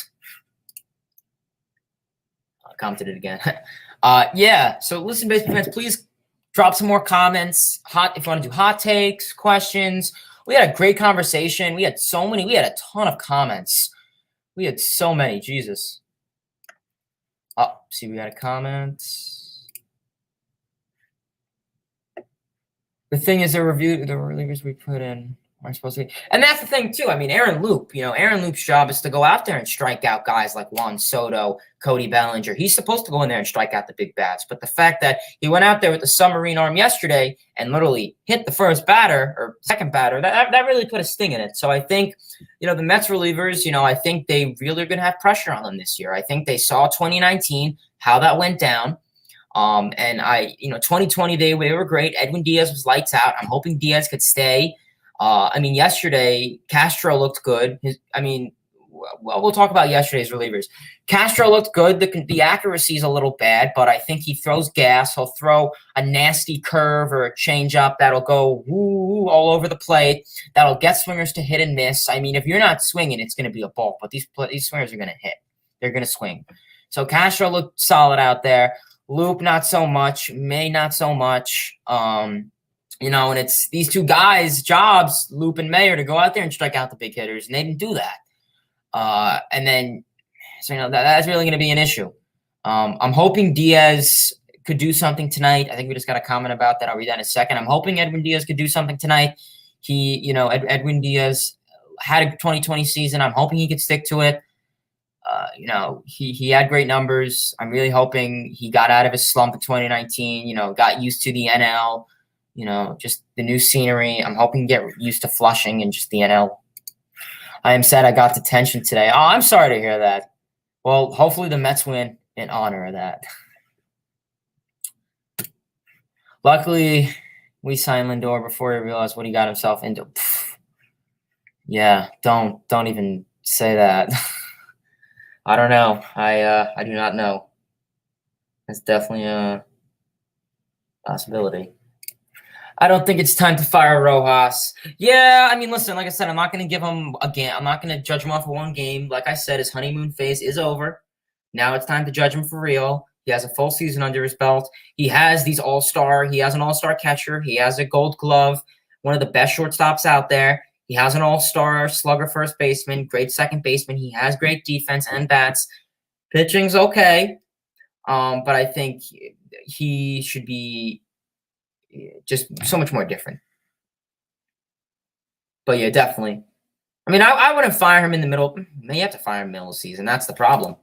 I commented it again. Yeah. So listen, baseball fans, please drop some more comments. If you want to do hot takes, questions. We had a great conversation. We had so many. We had a ton of comments. We had so many. Jesus. Oh, see, we got a comment. The thing is, the relievers we put in aren't supposed to be. And that's the thing, too. I mean, Aaron Loop's job is to go out there and strike out guys like Juan Soto, Cody Bellinger. He's supposed to go in there and strike out the big bats. But the fact that he went out there with the submarine arm yesterday and literally hit the first batter or second batter, that really put a sting in it. So I think, the Mets relievers, I think they really are going to have pressure on them this year. I think they saw 2019, how that went down. And 2020, they were great. Edwin Diaz was lights out. I'm hoping Diaz could stay. Yesterday, Castro looked good. We'll talk about yesterday's relievers. Castro looked good. The accuracy is a little bad, but I think he throws gas. He'll throw a nasty curve or a changeup that'll go woo all over the plate. That'll get swingers to hit and miss. I mean, if you're not swinging, it's going to be a ball. But these swingers are going to hit. They're going to swing. So Castro looked solid out there. Loop, not so much. May, not so much. And it's these two guys' jobs, Loop and May, are to go out there and strike out the big hitters, and they didn't do that. That's really going to be an issue. I'm hoping Diaz could do something tonight. I think we just got a comment about that. I'll read that in a second. I'm hoping Edwin Diaz could do something tonight. Edwin Diaz had a 2020 season. I'm hoping he could stick to it. He had great numbers. I'm really hoping he got out of his slump in 2019, got used to the NL, just the new scenery. I'm hoping to get used to Flushing and just the NL. I am sad I got detention today. Oh, I'm sorry to hear that. Well, hopefully the Mets win in honor of that. Luckily, we signed Lindor before he realized what he got himself into. Yeah, don't even say that. I don't know. I do not know. It's definitely a possibility. I don't think it's time to fire Rojas. Yeah, listen, like I said, I'm not going to give him a game. I'm not going to judge him off of one game. Like I said, his honeymoon phase is over. Now it's time to judge him for real. He has a full season under his belt. He has he has an all-star catcher. He has a gold glove, one of the best shortstops out there. He has an all-star slugger first baseman, great second baseman. He has great defense and bats. Pitching's okay, but I think he should be just so much more different. But yeah, definitely. I wouldn't fire him in the middle. You have to fire him in the middle of the season. That's the problem.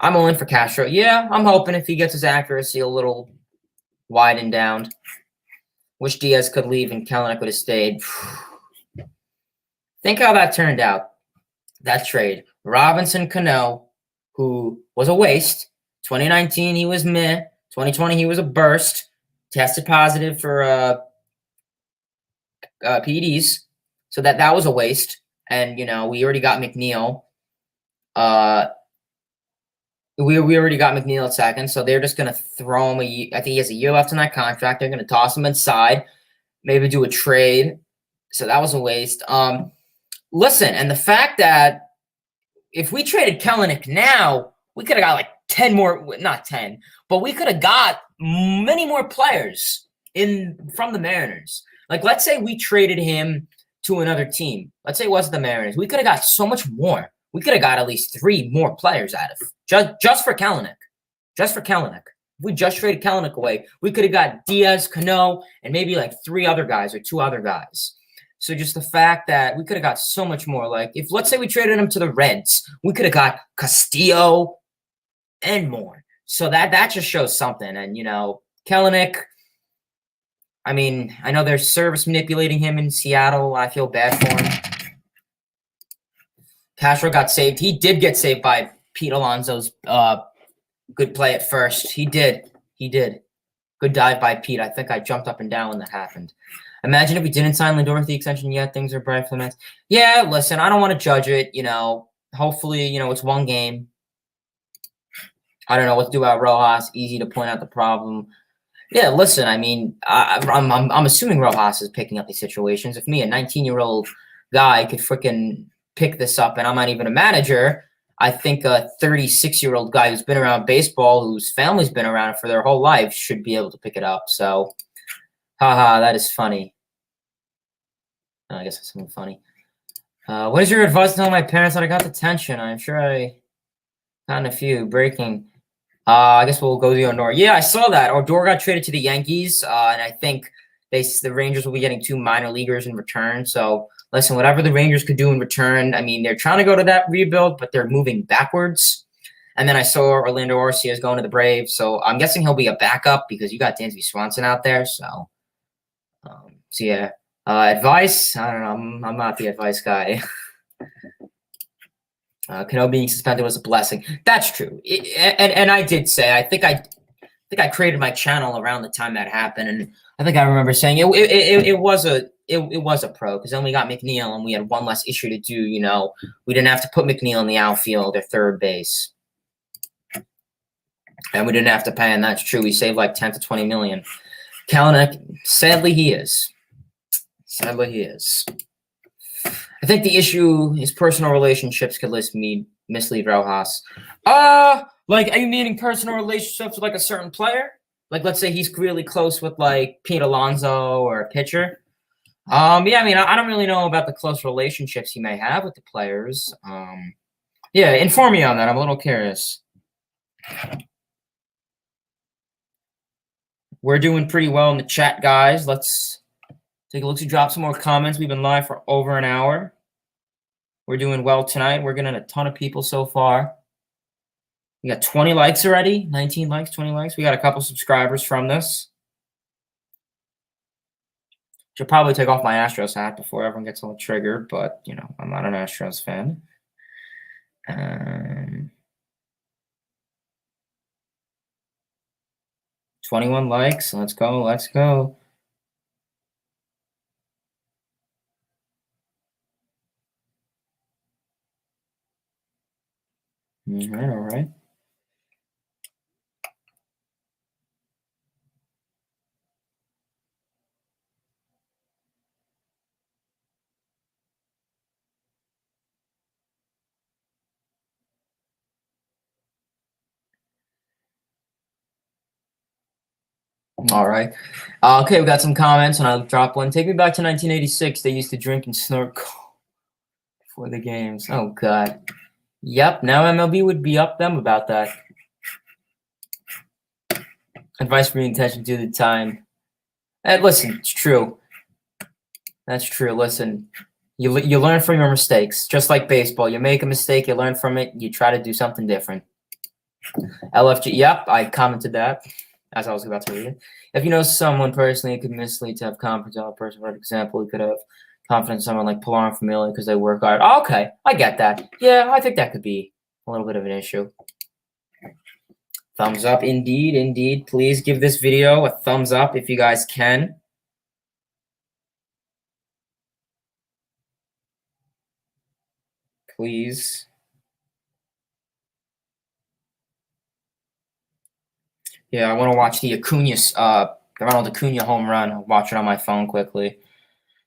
I'm all in for Castro. Yeah, I'm hoping if he gets his accuracy a little widened down. Wish Diaz could leave and Kelenic would have stayed. Think how that turned out. That trade. Robinson Cano, who was a waste. 2019, he was meh. 2020, he was a burst. Tested positive for PEDs. So that was a waste. And, we already got McNeil. We already got McNeil at second. So they're just going to throw him I think he has a year left on that contract. They're going to toss him inside. Maybe do a trade. So that was a waste. Listen, and the fact that if we traded Kelenic now, we could have got like 10 more, not 10, but we could have got many more players from the Mariners. Like, let's say we traded him to another team. Let's say it wasn't the Mariners. We could have got so much more. We could have got at least 3 more players out of just for Kelenic. Just for Kelenic. If we just traded Kelenic away, we could have got Diaz, Cano, and maybe like 3 other guys or 2 other guys. So just the fact that we could have got so much more. Like, if let's say we traded him to the Reds, we could have got Castillo and more. So that just shows something. And, Kelenic, I know they're service manipulating him in Seattle. I feel bad for him. Castro got saved. He did get saved by Pete Alonso's good play at first. He did. Good dive by Pete. I think I jumped up and down when that happened. Imagine if we didn't sign Lindor with the extension yet. Things are bright for the Mets. Yeah, listen, I don't want to judge it. Hopefully, it's one game. I don't know what to do about Rojas. Easy to point out the problem. Yeah, listen, I mean, I'm assuming Rojas is picking up these situations. If me, a 19-year-old guy, could freaking pick this up, and I'm not even a manager, I think a 36-year-old guy who's been around baseball, whose family's been around it for their whole life, should be able to pick it up. So, haha, that is funny. I guess that's something funny. What is your advice to tell my parents that I got the tension? I'm sure I gotten a few. Breaking. I guess we'll go to Odor. Yeah, I saw that. Odor got traded to the Yankees, and I think the Rangers will be getting 2 minor leaguers in return. So, listen, whatever the Rangers could do in return, I mean, they're trying to go to that rebuild, but they're moving backwards. And then I saw Orlando Arcia is going to the Braves, so I'm guessing he'll be a backup because you got Dansby Swanson out there. So yeah. Advice? I don't know. I'm not the advice guy. Cano being suspended was a blessing. That's true. And I did say, I think I created my channel around the time that happened, and I think I remember saying it was a pro, because then we got McNeil and we had one less issue to do. We didn't have to put McNeil in the outfield or third base, and we didn't have to pay. And that's true. We saved like 10 to 20 million. Kalanick, sadly, he is. I think the issue is personal relationships could mislead Rojas. Like, are you meaning personal relationships with like a certain player? Like, let's say he's really close with like Pete Alonso or a pitcher. Yeah, I mean, I don't really know about the close relationships he may have with the players. Yeah, inform me on that. I'm a little curious. We're doing pretty well in the chat, guys. Let's take a look to drop some more comments. We've been live for over an hour. We're doing well tonight. We're getting a ton of people so far. We got 20 likes already, 19 likes, 20 likes. We got a couple subscribers from this. Should probably take off my Astros hat before everyone gets all triggered, but, I'm not an Astros fan. 21 likes. Let's go. All right. All right. Okay, we got some comments, and I'll drop one. Take me back to 1986. They used to drink and snort before the games. Oh, God. Yep, now MLB would be up them about that. Advice for attention to the time. Listen, it's true. That's true. Listen, you learn from your mistakes. Just like baseball. You make a mistake, you learn from it, you try to do something different. LFG, yep, I commented that as I was about to read it. If you know someone personally, it could mislead to have confidence on a person. For example, you could have confidence in someone like Pilar and Familia because they work hard. Oh, okay, I get that. Yeah, I think that could be a little bit of an issue. Thumbs up, indeed. Please give this video a thumbs up if you guys can. Please. Yeah, I want to watch the Ronald Acuna home run. I'll watch it on my phone quickly.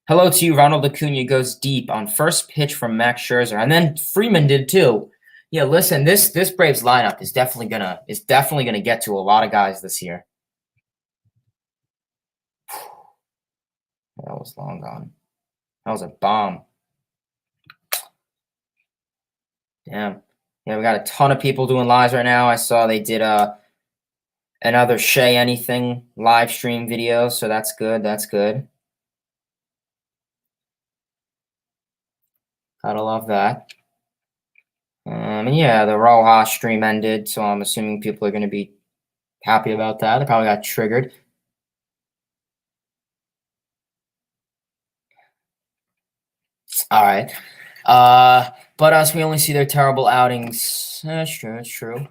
Hello to you. Ronald Acuna goes deep on first pitch from Max Scherzer, and then Freeman did too. Yeah, listen, this Braves lineup is definitely gonna get to a lot of guys this year. That was long gone. That was a bomb. Damn. Yeah, we got a ton of people doing lives right now. I saw they did another Shea Anything live stream video, so that's good. Gotta love that. And yeah, the Rojas stream ended, so I'm assuming people are going to be happy about that. They probably got triggered. All right. But us, we only see their terrible outings. That's true. That's true.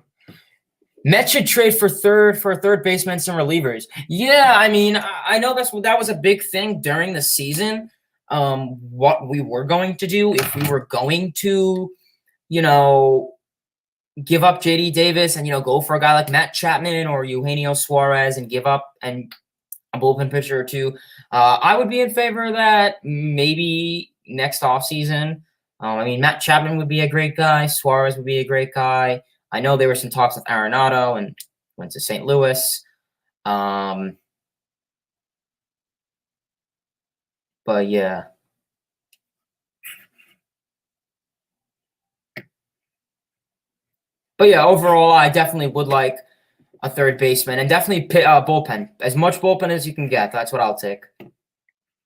Mets should trade for third basemen and relievers. Yeah, I mean, I know that was a big thing during the season. What we were going to do if we were going to, you know, give up JD Davis and go for a guy like Matt Chapman or Eugenio Suarez and give up and a bullpen pitcher or two. I would be in favor of that maybe next offseason. I mean, Matt Chapman would be a great guy. Suarez would be a great guy. I know there were some talks with Arenado and went to St. Louis. But yeah. But yeah, overall, I definitely would like a third baseman and definitely bullpen. As much bullpen as you can get. That's what I'll take.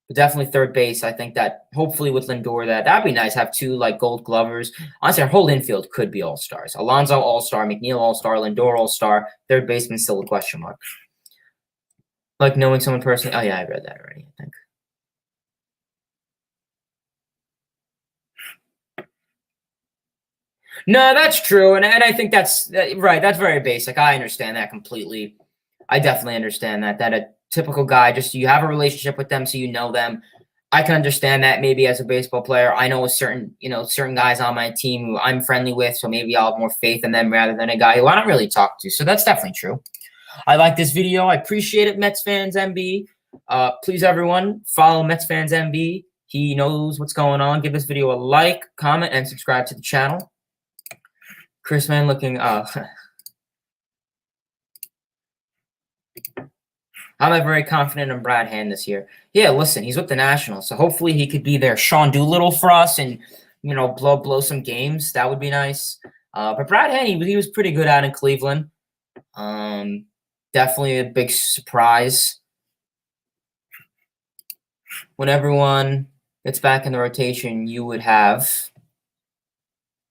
But definitely third base. I think that hopefully with Lindor, that'd be nice. Have two like Gold Glovers. Honestly, our whole infield could be all stars. Alonso all star, McNeil all star, Lindor all star. Third baseman still a question mark. Like knowing someone personally. Oh yeah, I read that already. I think. No, that's true, and I think that's right. That's very basic. I understand that completely. I definitely understand that a typical guy, just you have a relationship with them, so you know them. I can understand that maybe as a baseball player. I know a certain guys on my team who I'm friendly with, so maybe I'll have more faith in them rather than a guy who I don't really talk to. So that's definitely true. I like this video. I appreciate it, Mets fans MB. Please, everyone, follow Mets fans MB. He knows what's going on. Give this video a like, comment, and subscribe to the channel. Chris Man looking I'm very confident in Brad Hand this year. Yeah, listen, he's with the Nationals, so hopefully he could be their Sean Doolittle for us and blow some games. That would be nice. But Brad Hand, he was pretty good out in Cleveland. Definitely a big surprise when everyone gets back in the rotation. You would have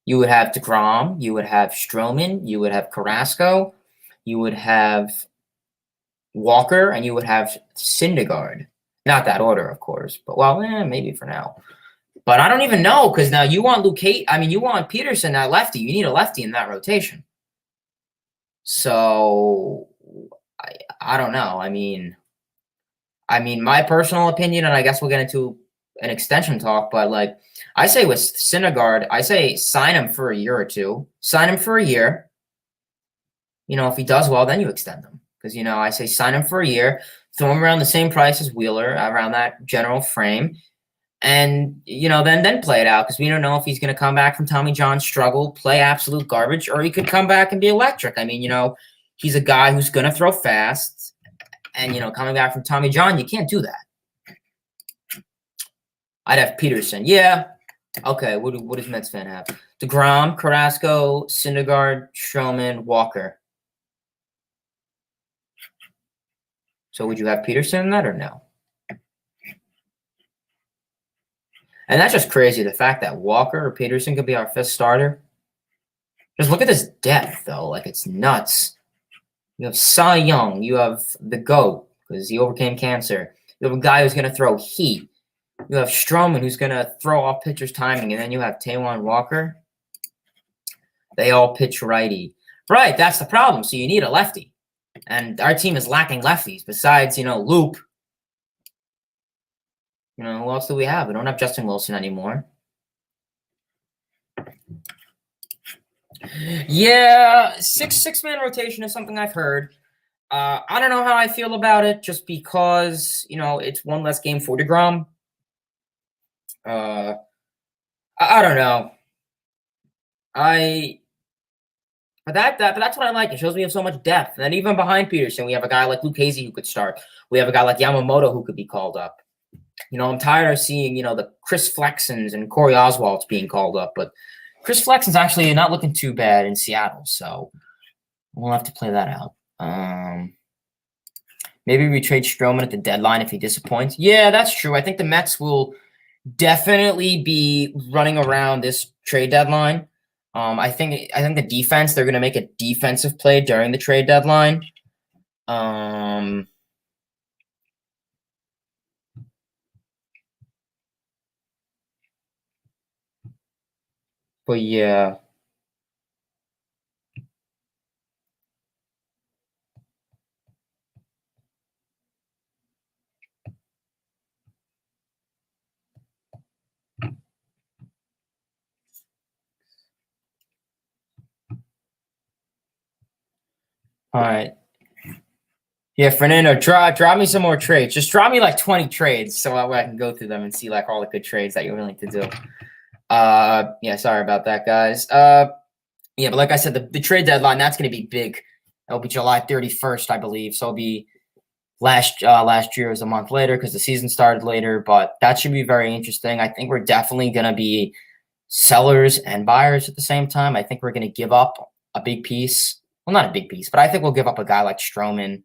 DeGrom, you would have Stroman, you would have Carrasco, you would have Walker, and you would have Syndergaard. Not that order, of course, but maybe for now. But I don't even know because now you want you want Peterson, that lefty. You need a lefty in that rotation. So I don't know. I mean, my personal opinion, and I guess we'll get into an extension talk, but like I say with Syndergaard, I say sign him for a year or two. Sign him for a year. If he does well, then you extend him. Because, I say sign him for a year, throw him around the same price as Wheeler, around that general frame, and, then play it out. Because we don't know if he's going to come back from Tommy John struggle, play absolute garbage, or he could come back and be electric. I mean, he's a guy who's going to throw fast, and, coming back from Tommy John, you can't do that. I'd have Peterson. Yeah. Okay, what does Mets fan have? DeGrom, Carrasco, Syndergaard, Stroman, Walker. So would you have Peterson in that or no? And that's just crazy. The fact that Walker or Peterson could be our fifth starter. Just look at this depth, though. Like, it's nuts. You have Cy Young. You have the GOAT because he overcame cancer. You have a guy who's going to throw heat. You have Stroman who's going to throw off pitcher's timing. And then you have Taijuan Walker. They all pitch righty. Right, that's the problem. So you need a lefty. And our team is lacking lefties besides, Loop. Who else do we have? We don't have Justin Wilson anymore. Yeah, six-man rotation is something I've heard. I don't know how I feel about it just because, it's one less game for DeGrom. I don't know. But that's what I like. It shows we have so much depth. And then even behind Peterson, we have a guy like Luke Casey who could start. We have a guy like Yamamoto who could be called up. I'm tired of seeing, the Chris Flexens and Corey Oswalds being called up. But Chris Flexen's actually not looking too bad in Seattle. So we'll have to play that out. Maybe we trade Stroman at the deadline if he disappoints. Yeah, that's true. I think the Mets will definitely be running around this trade deadline. I think the defense, they're going to make a defensive play during the trade deadline. But yeah. All right. Yeah, Fernando, draw me some more trades. Just draw me like 20 trades so I can go through them and see like all the good trades that you're willing to do. Yeah, sorry about that, guys. Yeah, but like I said, the trade deadline, that's going to be big. It'll be July 31st, I believe. So it'll be last year was a month later because the season started later, but that should be very interesting. I think we're definitely going to be sellers and buyers at the same time. I think we're going to give up a big piece. Well, not a big piece, but I think we'll give up a guy like Stroman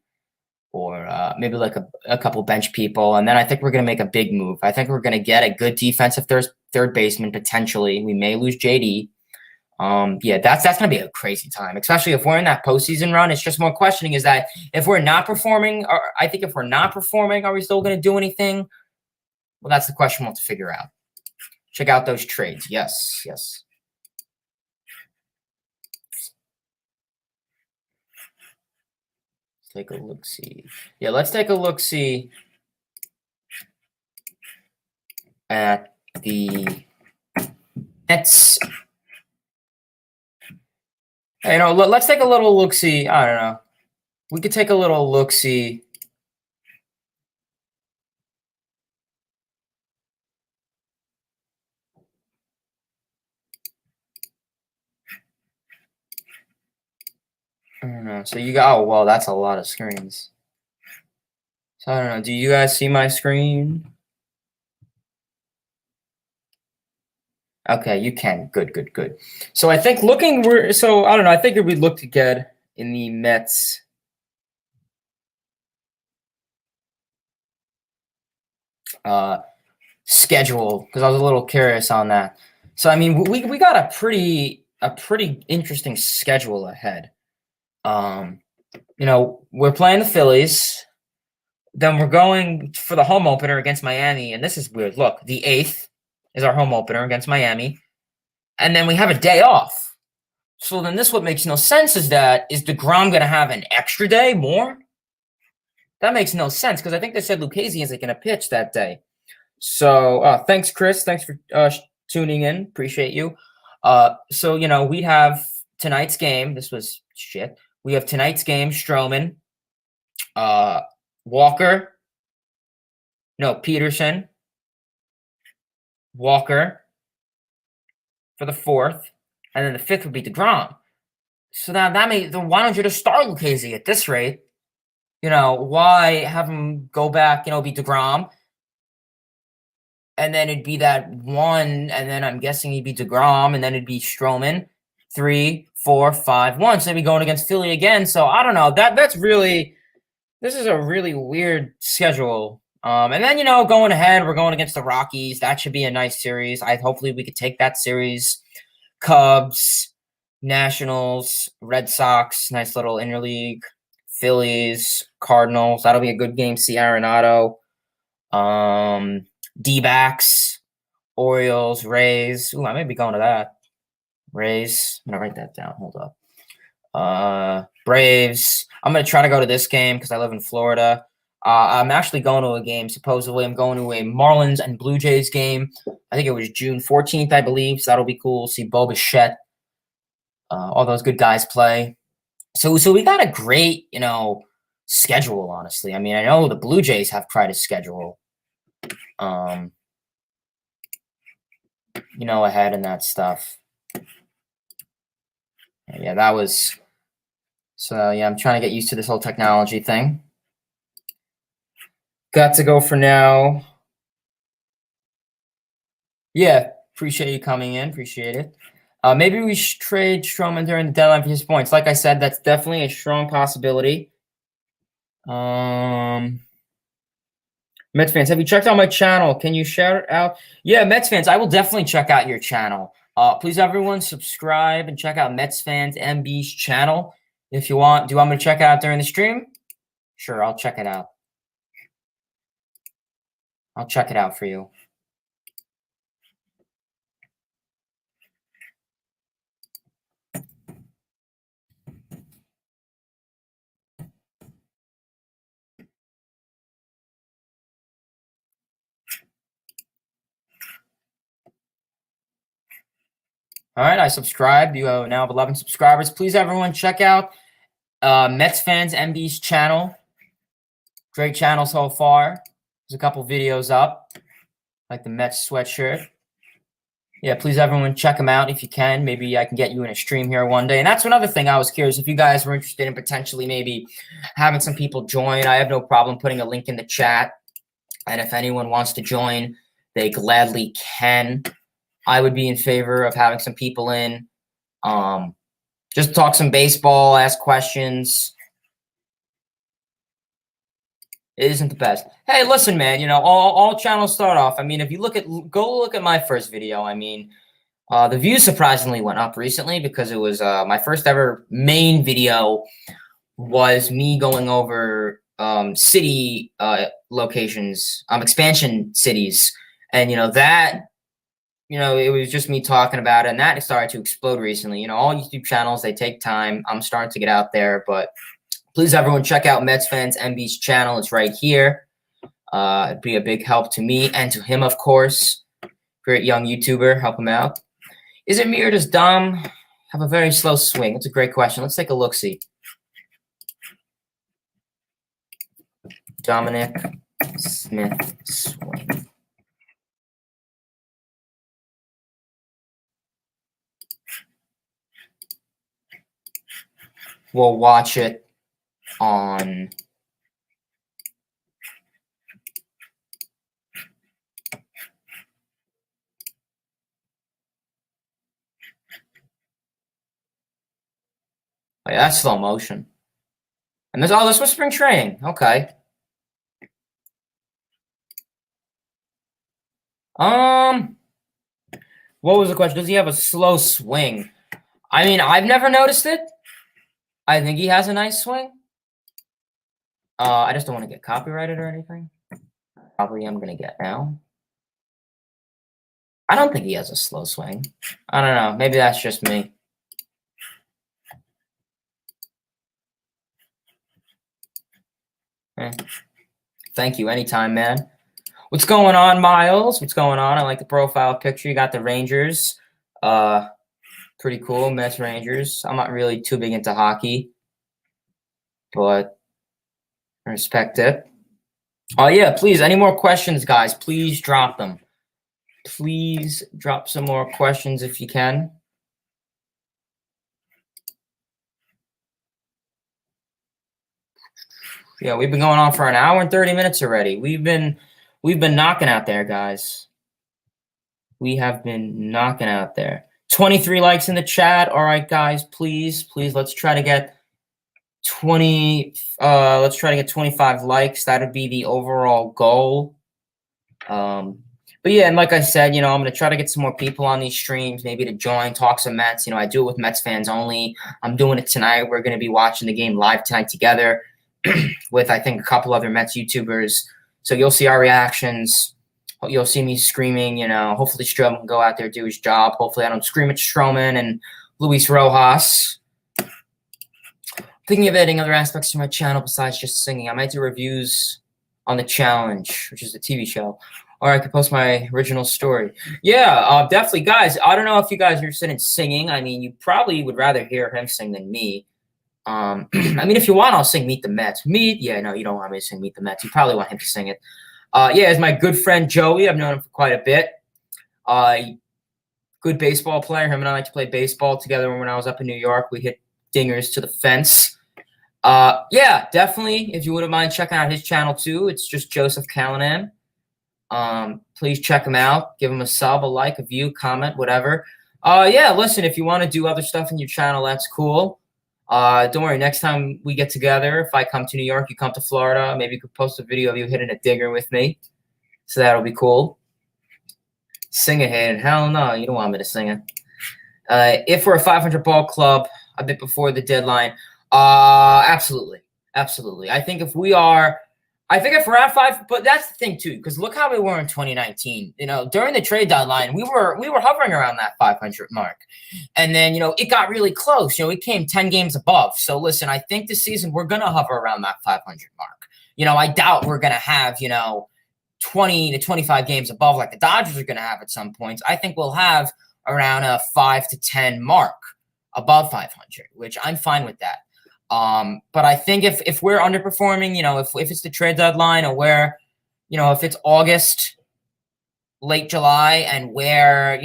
or maybe like a couple bench people. And then I think we're going to make a big move. I think we're going to get a good defensive third baseman potentially. We may lose JD. Yeah, that's going to be a crazy time, especially if we're in that postseason run. It's just more questioning is that if we're not performing, or I think if we're not performing, are we still going to do anything? Well, that's the question we'll have to figure out. Check out those trades. Yes, yes. Let's take a look. See, yeah, let's take a look. See at the Mets. You know, let's take a little look. See, I don't know. We could take a little look. See. I don't know. So you got. Oh well, that's a lot of screens. So I don't know. Do you guys see my screen? Okay, you can. Good, good, good. So I think so I don't know. I think we looked good in the Mets. Schedule because I was a little curious on that. So I mean, we got a pretty interesting schedule ahead. You know, we're playing the Phillies. Then we're going for the home opener against Miami, and this is weird. Look, the 8th is our home opener against Miami, and then we have a day off. So then this what makes no sense is DeGrom going to have an extra day more? That makes no sense because I think they said Lucchesi isn't going to pitch that day. So thanks, Chris. Thanks for tuning in. Appreciate you. So, you know, we have tonight's game. This was shit. We have tonight's game, Stroman, Walker, no, Peterson, Walker for the 4th, and then the 5th would be DeGrom. So now why don't you just start Lucchesi at this rate? You know, why have him go back, you know, be DeGrom? And then it'd be that one, and then I'm guessing he'd be DeGrom, and then it'd be Stroman, 3, 4, 5, 1. So they'd be going against Philly again. So I don't know. This is a really weird schedule. And then, you know, going ahead, we're going against the Rockies. That should be a nice series. Hopefully we could take that series. Cubs, Nationals, Red Sox, nice little interleague. Phillies, Cardinals. That'll be a good game. See Arenado. D-backs, Orioles, Rays. Ooh, I may be going to that. Rays. I'm gonna write that down. Hold up. Braves. I'm gonna try to go to this game because I live in Florida. I'm actually going to a game. Supposedly, I'm going to a Marlins and Blue Jays game. I think it was June 14th, I believe. So that'll be cool. See Bo Bichette. All those good guys play. So we got a great, you know, schedule. Honestly, I mean, I know the Blue Jays have quite a schedule. You know, ahead and that stuff. Yeah, that was. So yeah, I'm trying to get used to this whole technology thing. Got to go for now. Yeah, appreciate you coming in. Appreciate it. Maybe we should trade Stroman during the deadline for his points. Like I said, that's definitely a strong possibility. Mets fans, have you checked out my channel? Can you shout it out? Yeah, Mets fans, I will definitely check out your channel. Please, everyone, subscribe and check out Mets fans MB's channel if you want. Do you want me to check it out during the stream? Sure, I'll check it out. I'll check it out for you. All right, I subscribed. You now have 11 subscribers. Please, everyone, check out Mets Fans MB's channel. Great channel so far. There's a couple videos up, like the Mets sweatshirt. Yeah, please, everyone, check them out if you can. Maybe I can get you in a stream here one day. And that's another thing I was curious if you guys were interested in potentially maybe having some people join. I have no problem putting a link in the chat. And if anyone wants to join, they gladly can. I would be in favor of having some people in. Just talk some baseball, ask questions. It isn't the best. Hey, listen, man, all channels start off. I mean, if you go look at my first video, I mean, the views surprisingly went up recently because it was my first ever main video was me going over city locations, expansion cities. And, it was just me talking about it. And that started to explode recently. All YouTube channels, they take time. I'm starting to get out there. But please, everyone, check out Mets Fans MB's channel. It's right here. It'd be a big help to me and to him, of course. Great young YouTuber. Help him out. Is it me or does Dom have a very slow swing? That's a great question. Let's take a look-see. Dominic Smith swing. We'll watch it on oh, yeah, that's slow motion. And this was spring training. Okay. What was the question? Does he have a slow swing? I mean, I've never noticed it. I think he has a nice swing. I just don't want to get copyrighted or anything. Probably I'm gonna get now. I don't think he has a slow swing. I don't know. Maybe that's just me. Thank you. Anytime, man. What's going on, Miles? What's going on? I like the profile picture. You got the Rangers. Pretty cool. Mets Rangers. I'm not really too big into hockey, but I respect it. Oh, yeah. Please, any more questions, guys? Please drop them. Please drop some more questions if you can. Yeah, we've been going on for an hour and 30 minutes already. We've been knocking out there, guys. We have been knocking out there. 23 likes in the chat. All right, guys, please, let's try to get 25 likes. That would be the overall goal. But yeah, and like I said, I'm going to try to get some more people on these streams, maybe to join, talk some Mets. I do it with Mets fans only. I'm doing it tonight. We're going to be watching the game live tonight together with, I think, a couple other Mets YouTubers. So you'll see our reactions. You'll see me screaming, hopefully Stroman can go out there, do his job. Hopefully I don't scream at Stroman and Luis Rojas. Thinking of adding other aspects to my channel besides just singing. I might do reviews on The Challenge, which is a TV show. Or I could post my original story. Yeah, definitely. Guys, I don't know if you guys are interested in singing. I mean, you probably would rather hear him sing than me. I mean, if you want, I'll sing Meet the Mets. Yeah, no, you don't want me to sing Meet the Mets. You probably want him to sing it. Yeah, as my good friend Joey, I've known him for quite a bit. Good baseball player. Him and I like to play baseball together when I was up in New York. We hit dingers to the fence. Yeah, definitely. If you wouldn't mind checking out his channel too, it's just Joseph Callanan. Please check him out. Give him a sub, a like, a view, comment, whatever. Yeah, listen, if you want to do other stuff in your channel, that's cool. Don't worry, next time we get together, if I come to New York, you come to Florida, maybe you could post a video of you hitting a dinger with me. So that'll be cool. Sing it, Hayden. Hell no, you don't want me to sing it. If we're a 500 ball club a bit before the deadline, absolutely. Absolutely. I think if we're at 5, but that's the thing too, because look how we were in 2019. During the trade deadline, we were hovering around that 500 mark, and then it got really close. It came 10 games above. So listen, I think this season we're gonna hover around that 500 mark. I doubt we're gonna have 20 to 25 games above like the Dodgers are gonna have at some points. I think we'll have around a 5 to 10 mark above 500, which I'm fine with that. But I think if we're underperforming, if it's the trade deadline or if it's August, late July, and we're,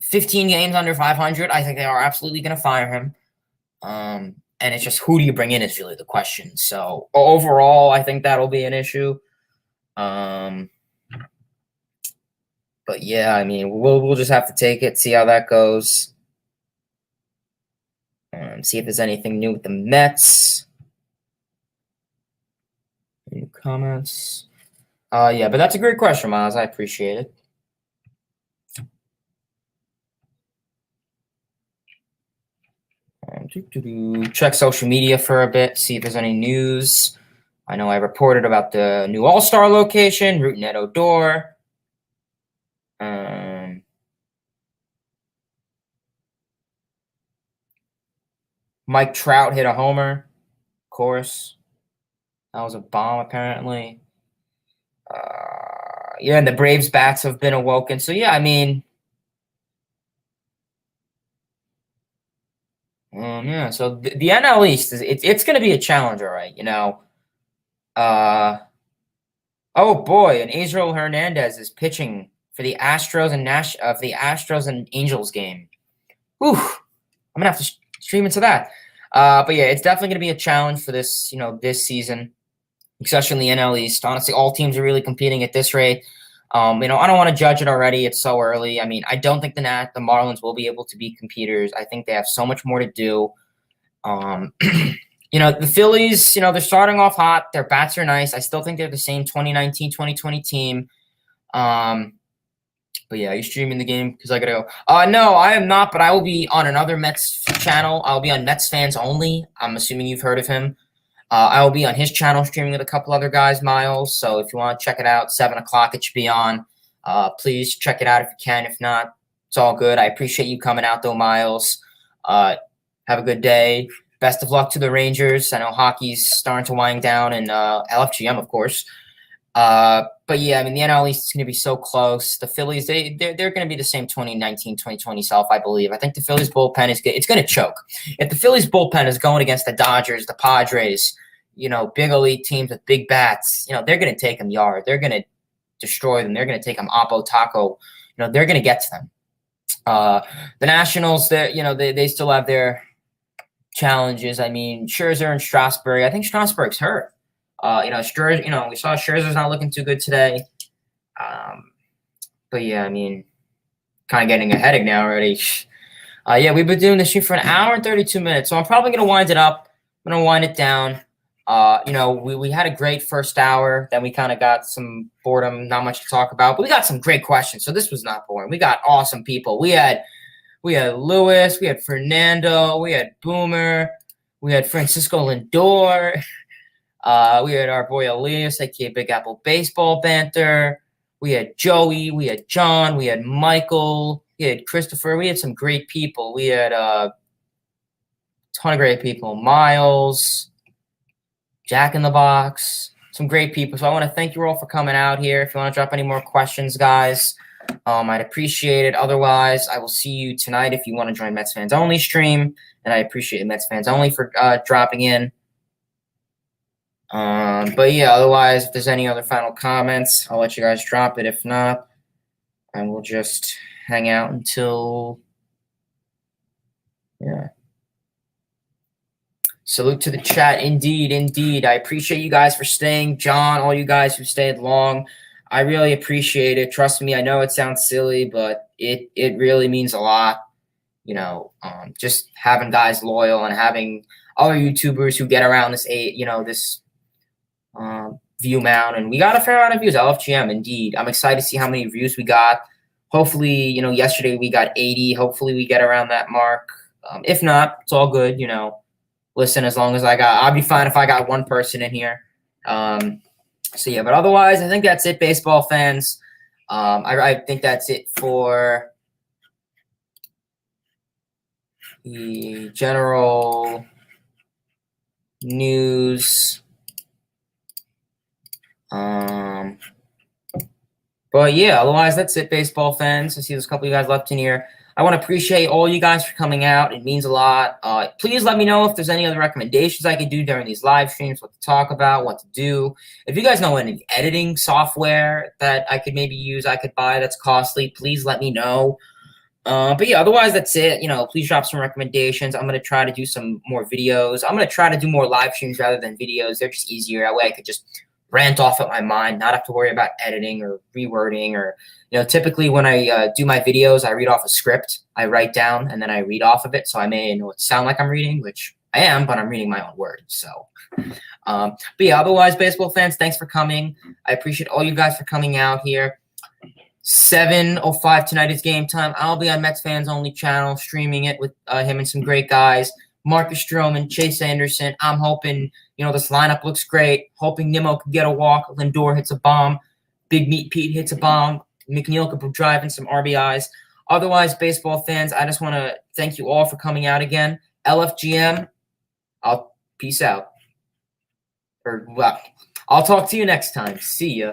15 games under 500, I think they are absolutely going to fire him. And it's just who do you bring in is really the question. So overall, I think that'll be an issue. But yeah, I mean, we'll just have to take it, see how that goes. See if there's anything new with the Mets. Any comments? Yeah, but that's a great question, Miles. I appreciate it. Check social media for a bit, see if there's any news. I know I reported about the new All-Star location, Root Net Odor. Mike Trout hit a homer, of course. That was a bomb, apparently. Yeah, and the Braves bats have been awoken. So, yeah, I mean, yeah, so the NL East, it's going to be a challenge, all right, Oh, boy, and Israel Hernandez is pitching for the Astros and Angels game. Whew, I'm going to have to stream into that. But, yeah, it's definitely going to be a challenge for this, this season, especially in the NL East. Honestly, all teams are really competing at this rate. I don't want to judge it already. It's so early. I mean, I don't think the Marlins will be able to be competitors. I think they have so much more to do. The Phillies, they're starting off hot. Their bats are nice. I still think they're the same 2019, 2020 team. But yeah, are you streaming the game? Because I gotta go. No, I am not, but I will be on another Mets channel. I'll be on Mets Fans Only. I'm assuming you've heard of him. I will be on his channel streaming with a couple other guys, Miles. So if you want to check it out, 7 o'clock it should be on. Please check it out if you can. If not, it's all good. I appreciate you coming out, though, Miles. Have a good day. Best of luck to the Rangers. I know hockey's starting to wind down, and LFGM, of course. But yeah, I mean, the NL East is going to be so close. The Phillies, they're going to be the same 2019, 2020 self, I believe. I think the Phillies bullpen it's going to choke. If the Phillies bullpen is going against the Dodgers, the Padres, big elite teams with big bats, they're going to take them yard. They're going to destroy them. They're going to take them Oppo Taco. They're going to get to them. The Nationals, they still have their challenges. I mean, Scherzer and Strasburg. I think Strasburg's hurt. Scherzer, we saw Scherzer's not looking too good today. But yeah, I mean, kind of getting a headache now already. Yeah, we've been doing this shoot for an hour and 32 minutes, so I'm probably going to wind it up. I'm going to wind it down. We had a great first hour. Then we kind of got some boredom, not much to talk about, but we got some great questions. So this was not boring. We got awesome people. We had Lewis, we had Fernando, we had Boomer, we had Francisco Lindor. We had our boy Elias, aka Big Apple Baseball Banter. We had Joey, we had John, we had Michael, we had Christopher. We had some great people. We had a ton of great people. Miles, Jack in the Box, some great people. So I want to thank you all for coming out here. If you want to drop any more questions, guys, I'd appreciate it. Otherwise, I will see you tonight if you want to join Mets Fans Only stream. And I appreciate Mets Fans Only for dropping in. But yeah, otherwise, if there's any other final comments, I'll let you guys drop it. If not, I will just hang out until, yeah. Salute to the chat. Indeed. I appreciate you guys for staying. John, all you guys who stayed long, I really appreciate it. Trust me, I know it sounds silly, but it really means a lot. Just having guys loyal and having other YouTubers who get around this view amount, and we got a fair amount of views. LFGM, indeed. I'm excited to see how many views we got. Hopefully, yesterday we got 80. Hopefully we get around that mark. If not, it's all good. Listen, as long as I'll be fine if I got one person in here. So yeah, but otherwise, I think that's it, baseball fans. I think that's it for the general news. But yeah, otherwise that's it, baseball fans. I see there's a couple of you guys left in here. I want to appreciate all you guys for coming out. It means a lot. Please let me know if there's any other recommendations I could do during these live streams, what to talk about, what to do. If you guys know any editing software that I could maybe use, I could buy that's costly, please let me know. But yeah, otherwise that's it. Please drop some recommendations. I'm gonna try to do some more videos. I'm gonna try to do more live streams rather than videos. They're just easier. That way I could just rant off at my mind, not have to worry about editing or rewording or typically when I do my videos, I read off a script. I write down and then I read off of it. So I may sound like I'm reading, which I am, but I'm reading my own words. So but yeah, otherwise, baseball fans, thanks for coming. I appreciate all you guys for coming out here. 7:05 tonight is game time. I'll be on Mets Fans Only channel streaming it with him and some great guys. Marcus Stroman, Chase Anderson. I'm hoping, this lineup looks great. Hoping Nimmo can get a walk. Lindor hits a bomb. Big Meat Pete hits a bomb. McNeil could drive in some RBIs. Otherwise, baseball fans, I just want to thank you all for coming out again. LFGM, I'll peace out. I'll talk to you next time. See ya.